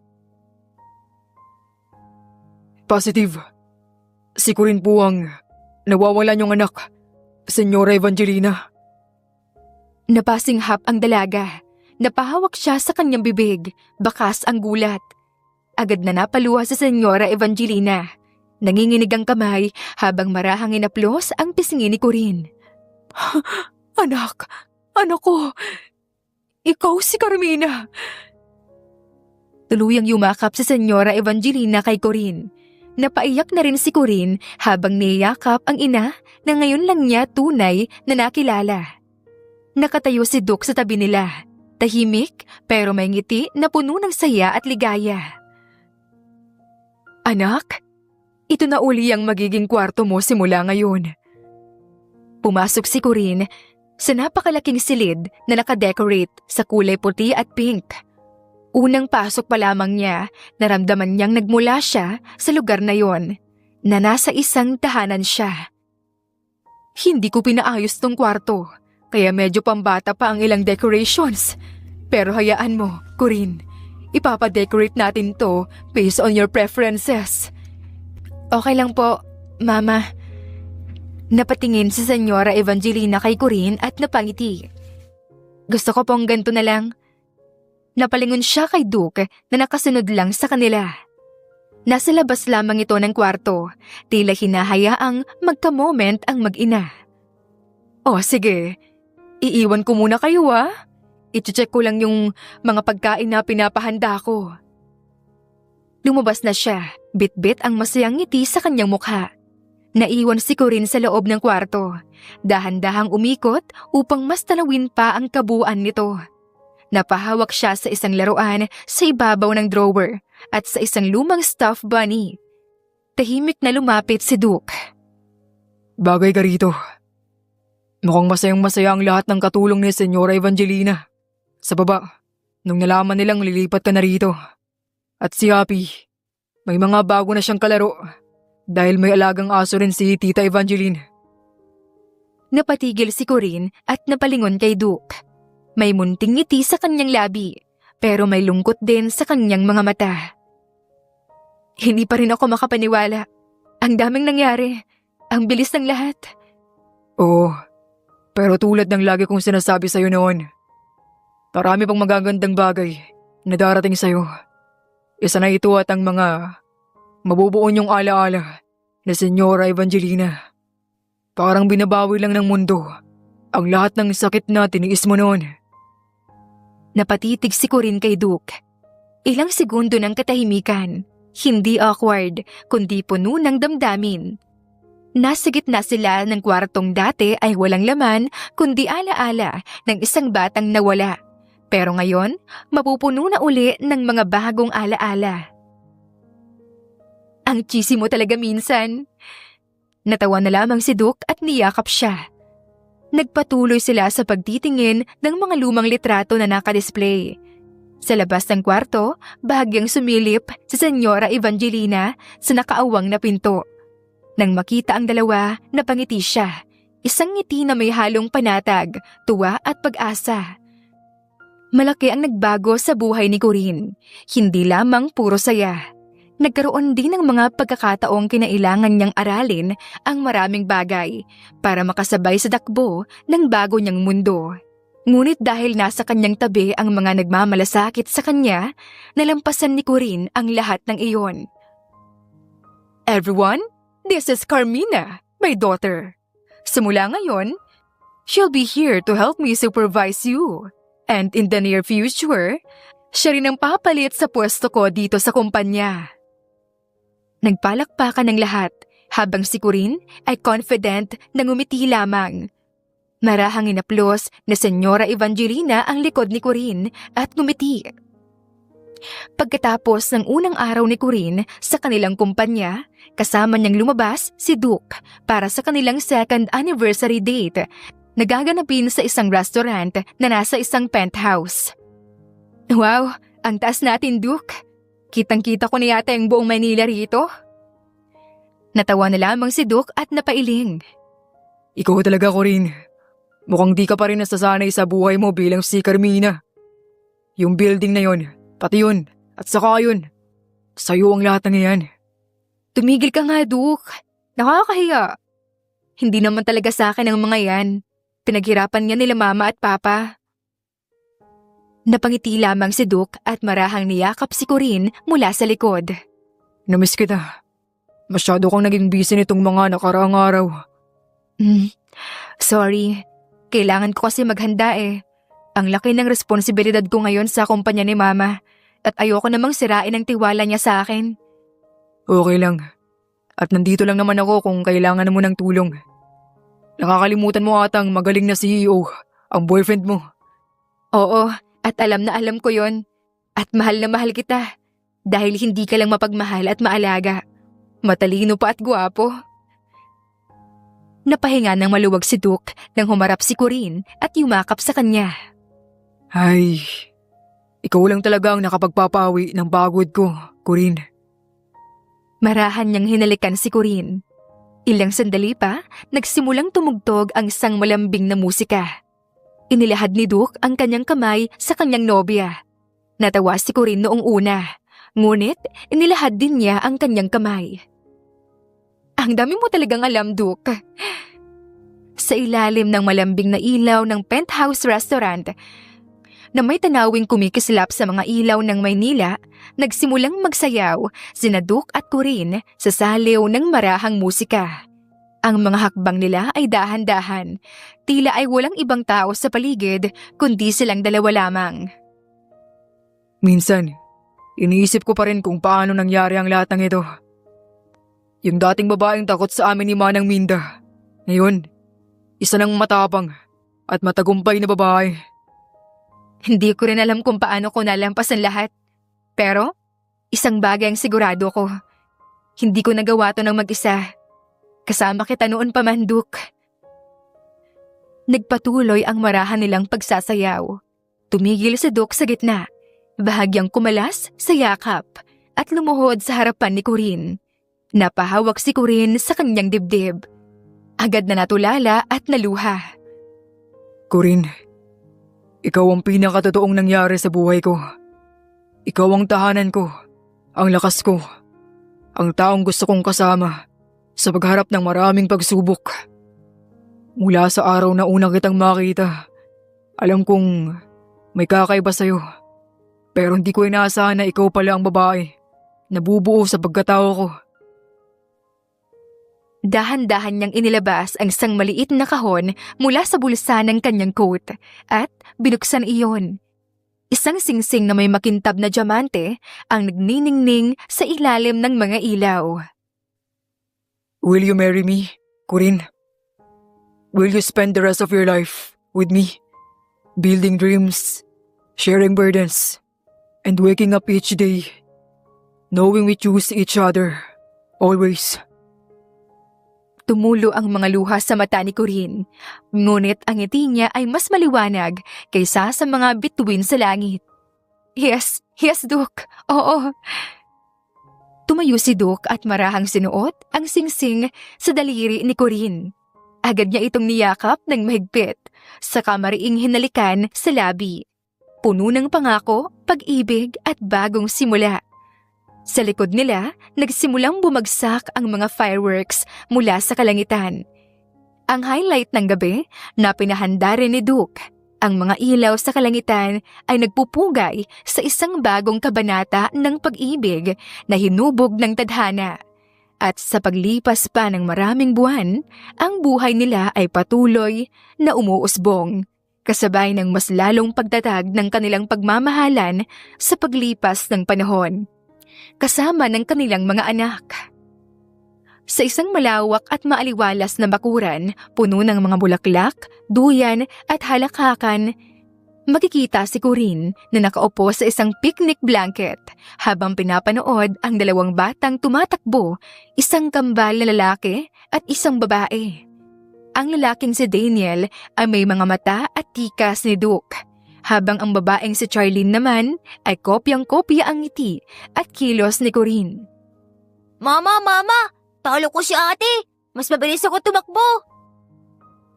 Positive. Si Corinne po ang nawawala niyong anak, Senyora Evangelina. Napasinghap ang dalaga. Napahawak siya sa kanyang bibig. Bakas ang gulat. Agad na napaluha sa Senyora Evangelina. Nanginginig ang kamay habang marahang inaplos ang pisngi ni Corinne. Anak! Anak ko! Ikaw si Carmina! Tuluyang yumakap si Senyora Evangelina kay Corinne. Napaiyak na rin si Corinne habang niyakap ang ina na ngayon lang niya tunay na nakilala. Nakatayo si Duke sa tabi nila. Tahimik pero may ngiti na puno ng saya at ligaya. Anak, Ito na uli ang magiging kwarto mo simula ngayon. Pumasok si Corinne sa napakalaking silid na nakadecorate sa kulay puti at pink. Unang pasok pa lamang niya, naramdaman niyang nagmula siya sa lugar na yon, na nasa isang tahanan siya. Hindi ko pinaayos tong kwarto, kaya medyo pambata pa ang ilang decorations. Pero hayaan mo, Corinne, ipapadecorate natin to based on your preferences. Okay lang po, Mama. Napatingin si Senyora Evangelina kay Corinne at napangiti. Gusto ko pong ganito na lang. Napalingon siya kay Duke na nakasunod lang sa kanila. Nasa labas lamang ito ng kwarto, tila hinahayaang magka-moment ang mag-ina. O sige, iiwan ko muna kayo I-check ko lang yung mga pagkain na pinapahanda ko. Lumabas na siya, bit-bit ang masayang ngiti sa kanyang mukha. Naiwan si Corinne sa loob ng kwarto, dahan-dahang umikot upang mas talawin pa ang kabuuan nito. Napahawak siya sa isang laruan sa ibabaw ng drawer at sa isang lumang stuffed bunny. Tahimik na lumapit si Duke. Bagay ka rito. Mukhang masayang-masaya ang lahat ng katulong ni Senyora Evangelina. Sa baba, nung nalaman nilang lilipat ka na rito. At si Happy, may mga bago na siyang kalaro dahil may alagang aso rin si Tita Evangeline. Napatigil si Corinne at napalingon kay Duke. May munting ngiti sa kanyang labi, pero may lungkot din sa kanyang mga mata. Hindi pa rin ako makapaniwala. Ang daming nangyari. Ang bilis ng lahat. Oo, pero tulad ng lagi kong sinasabi sa'yo noon, marami pang magagandang bagay na darating sa'yo. Isa na ito at ang mga mabubuo niyong alaala na Senyora Evangelina. Parang binabawi lang ng mundo ang lahat ng sakit na tiniis mo noon. Napatitig si Corinne kay Duke. Ilang segundo ng katahimikan. Hindi awkward, kundi puno ng damdamin. Nasa gitna sila ng kwartong dati ay walang laman kundi alaala ng isang batang nawala. Pero ngayon, mapupuno na uli ng mga bagong alaala. Ang cheesy mo talaga minsan. Natawa na lamang si Duke at niyakap siya. Nagpatuloy sila sa pagtitingin ng mga lumang litrato na nakadisplay. Sa labas ng kwarto, bahagyang sumilip si Senyora Evangelina sa nakaawang na pinto. Nang makita ang dalawa, napangiti siya. Isang ngiti na may halong panatag, tuwa at pag-asa. Malaki ang nagbago sa buhay ni Corinne. Hindi lamang puro saya. Nagkaroon din ng mga pagkakataong kinailangan niyang aralin ang maraming bagay para makasabay sa takbo ng bago niyang mundo. Ngunit dahil nasa kanyang tabi ang mga nagmamalasakit sa kanya, nalampasan ni Corinne ang lahat ng iyon. Everyone, this is Carmina, my daughter. Simula ngayon, she'll be here to help me supervise you. And in the near future, siya rin ang papalit sa pwesto ko dito sa kumpanya. Nagpalakpakan ng lahat habang si Corinne ay confident na ngumiti lamang. Marahang inaplos na Senyora Evangelina ang likod ni Corinne at ngumiti. Pagkatapos ng unang araw ni Corinne sa kanilang kumpanya, kasama niyang lumabas si Duke para sa kanilang second anniversary date na gaganapin sa isang restaurant na nasa isang penthouse. Wow, ang taas natin, Duke. Kitang-kita ko na yata yung buong Manila rito. Natawa na lamang si Duke at napailing. Ikaw talaga, Corinne. Mukhang di ka pa rin nasasanay sa buhay mo bilang si Carmina. Yung building na yon, pati yun, at saka yun. Sa'yo ang lahat ng iyan. Tumigil ka nga, Duke. Nakakahiya. Hindi naman talaga sa akin ang mga yan. Pinaghirapan niya nila mama at papa. Napangiti lamang si Duke at marahang niyakap si Corinne mula sa likod. Namiss kita. Masyado kang naging busy nitong mga nakaraang araw. Sorry. Kailangan ko kasi maghanda eh. Ang laki ng responsibilidad ko ngayon sa kumpanya ni Mama at ayoko namang sirain ang tiwala niya sa akin. Okay lang. At nandito lang naman ako kung kailangan mo ng tulong. Nakakalimutan mo atang magaling na CEO, ang boyfriend mo. Oo, at alam na alam ko yon. At mahal na mahal kita. Dahil hindi ka lang mapagmahal at maalaga. matalino pa at gwapo. Napahinga ng maluwag si Duke nang humarap si Corinne at yumakap sa kanya. Ay, ikaw lang talaga ang nakapagpapawi ng pagod ko, Corinne. Marahan niyang hinalikan si Corinne. Ilang sandali pa, nagsimulang tumugtog ang isang malambing na musika. Inilahad ni Duke ang kanyang kamay sa kanyang nobya. Natawa si Corinne noong una, ngunit inilahad din niya ang kanyang kamay. Ang dami mo talagang alam, Duke. Sa ilalim ng malambing na ilaw ng penthouse restaurant, na may tanawing kumikislap sa mga ilaw ng Maynila, nagsimulang magsayaw sina Duke at Corinne sa saliw ng marahang musika. Ang mga hakbang nila ay dahan-dahan, tila ay walang ibang tao sa paligid kundi silang dalawa lamang. Minsan, iniisip ko pa rin kung paano nangyari ang lahat ng ito. Yung dating babaeng takot sa amin ni Manang Minda, ngayon, isa ng matapang at matagumpay na babae. Hindi ko rin alam kung paano ko nalampas ang lahat. Pero, isang bagay ang sigurado ko. Hindi ko nagawa to ng mag-isa. Kasama kita noon pa man, Duke. Nagpatuloy ang marahan nilang pagsasayaw. Tumigil si Duke sa gitna, bahagyang kumalas sa yakap at lumuhod sa harapan ni Corinne. Napahawak si Corinne sa kanyang dibdib. Agad na natulala at naluha. Corinne, ikaw ang pinakatotoong nangyari sa buhay ko. Ikaw ang tahanan ko, ang lakas ko, ang taong gusto kong kasama sa pagharap ng maraming pagsubok. Mula sa araw na unang kitang makita, alam kong may kakaiba sa'yo. Pero hindi ko inaasahan na ikaw pala ang babae na bubuo sa pagkatao ko. Dahan-dahan niyang inilabas ang isang maliit na kahon mula sa bulsa ng kanyang coat at binuksan iyon. Isang singsing na may makintab na diamante ang nagniningning sa ilalim ng mga ilaw. Will you marry me, Corinne? Will you spend the rest of your life with me? Building dreams, sharing burdens, and waking up each day, knowing we choose each other, always. Tumulo ang mga luha sa mata ni Corinne, ngunit ang ngiti niya ay mas maliwanag kaysa sa mga bituin sa langit. Yes, Duke, oo. Tumayo si Duke at marahang sinuot ang singsing sa daliri ni Corinne. Agad niya itong niyakap ng mahigpit, saka mariing hinalikan sa labi. Puno ng pangako, pag-ibig at bagong simula. Sa likod nila, nagsimulang bumagsak ang mga fireworks mula sa kalangitan. Ang highlight ng gabi na pinahanda rin ni Duke, ang mga ilaw sa kalangitan ay nagpupugay sa isang bagong kabanata ng pag-ibig na hinubog ng tadhana. At sa paglipas pa ng maraming buwan, ang buhay nila ay patuloy na umuusbong, kasabay ng mas lalong pagtatag ng kanilang pagmamahalan sa paglipas ng panahon, kasama ng kanilang mga anak. Sa isang malawak at maaliwalas na bakuran, puno ng mga bulaklak, duyan at halakakan, makikita si Corinne na nakaupo sa isang picnic blanket habang pinapanood ang dalawang batang tumatakbo, isang kambal na lalaki at isang babae. Ang lalaking si Daniel ay may mga mata at tikas ni Duke, habang ang babaeng si Charlene naman ay kopyang-kopya ang ngiti at kilos ni Corinne. Mama! Talo ko si ate! Mas mabilis ako tumakbo!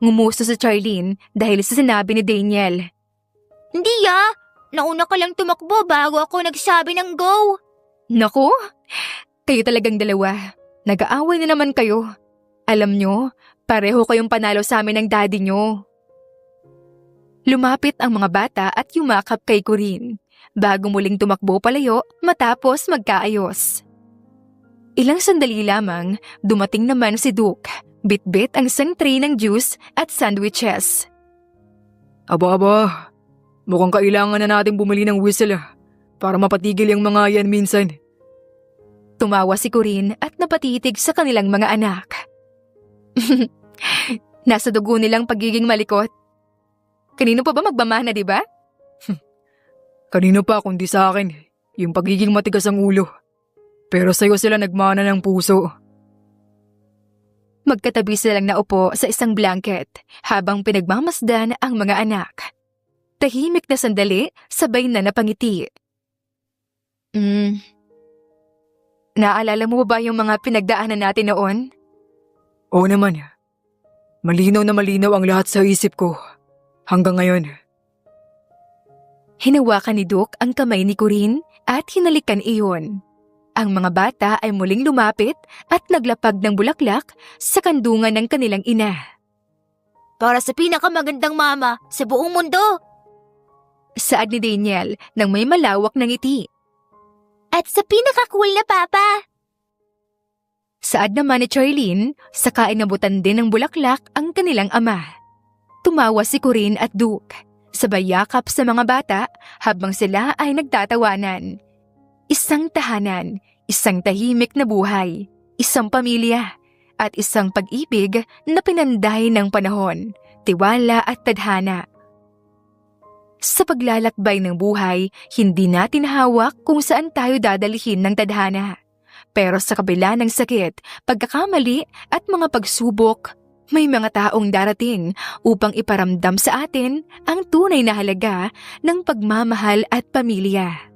Ngumusto si Charlene dahil sa sinabi ni Daniel. Hindi nauna ka lang tumakbo bago ako nagsabi ng go. Naku, kayo talagang dalawa. Nag-aaway na naman kayo. Alam nyo, pareho kayong panalo sa amin ng daddy nyo. Lumapit ang mga bata at yumakap kay Corinne bago muling tumakbo palayo matapos magkaayos. Ilang sandali lamang, dumating naman si Duke, bitbit ang isang tray ng juice at sandwiches. Aba, mukhang kailangan na natin bumili ng whistle para mapatigil yung mga yan minsan. Tumawa si Corinne at napatitig sa kanilang mga anak. Nasa dugo nilang pagiging malikot. Kanino pa ba magmamana, di ba? Kanino pa kundi sa akin, yung pagiging matigas ang ulo. Pero sa'yo sila nagmana ng puso. Magkatabi silang naupo sa isang blanket habang pinagmamasdan ang mga anak. Tahimik na sandali, sabay na napangiti. Naalala mo ba yung mga pinagdaanan natin noon? Oo naman. Malinaw na malinaw ang lahat sa isip ko. Hanggang ngayon. Hinawakan ni Duke ang kamay ni Corinne at hinalikan iyon. Ang mga bata ay muling lumapit at naglapag ng bulaklak sa kandungan ng kanilang ina. Para sa pinakamagandang mama sa buong mundo. Saad ni Daniel nang may malawak na ngiti. At sa pinaka-cool na papa. Saad naman ni Charlene, saka inabutan din ng bulaklak ang kanilang ama. Tumawa si Corinne at Duke, sabay yakap sa mga bata habang sila ay nagtatawanan. Isang tahanan, isang tahimik na buhay, isang pamilya, at isang pag-ibig na pinanday ng panahon, tiwala at tadhana. Sa paglalakbay ng buhay, hindi natin hawak kung saan tayo dadalhin ng tadhana. Pero sa kabila ng sakit, pagkakamali at mga pagsubok, may mga taong darating upang iparamdam sa atin ang tunay na halaga ng pagmamahal at pamilya.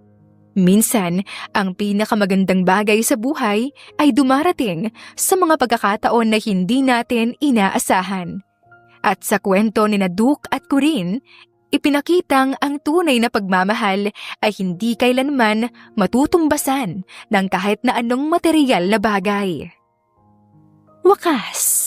Minsan, ang pinakamagandang bagay sa buhay ay dumarating sa mga pagkakataon na hindi natin inaasahan. At sa kwento ni Duke at Corinne, ipinakitang ang tunay na pagmamahal ay hindi kailanman matutumbasan ng kahit na anong material na bagay. Wakas.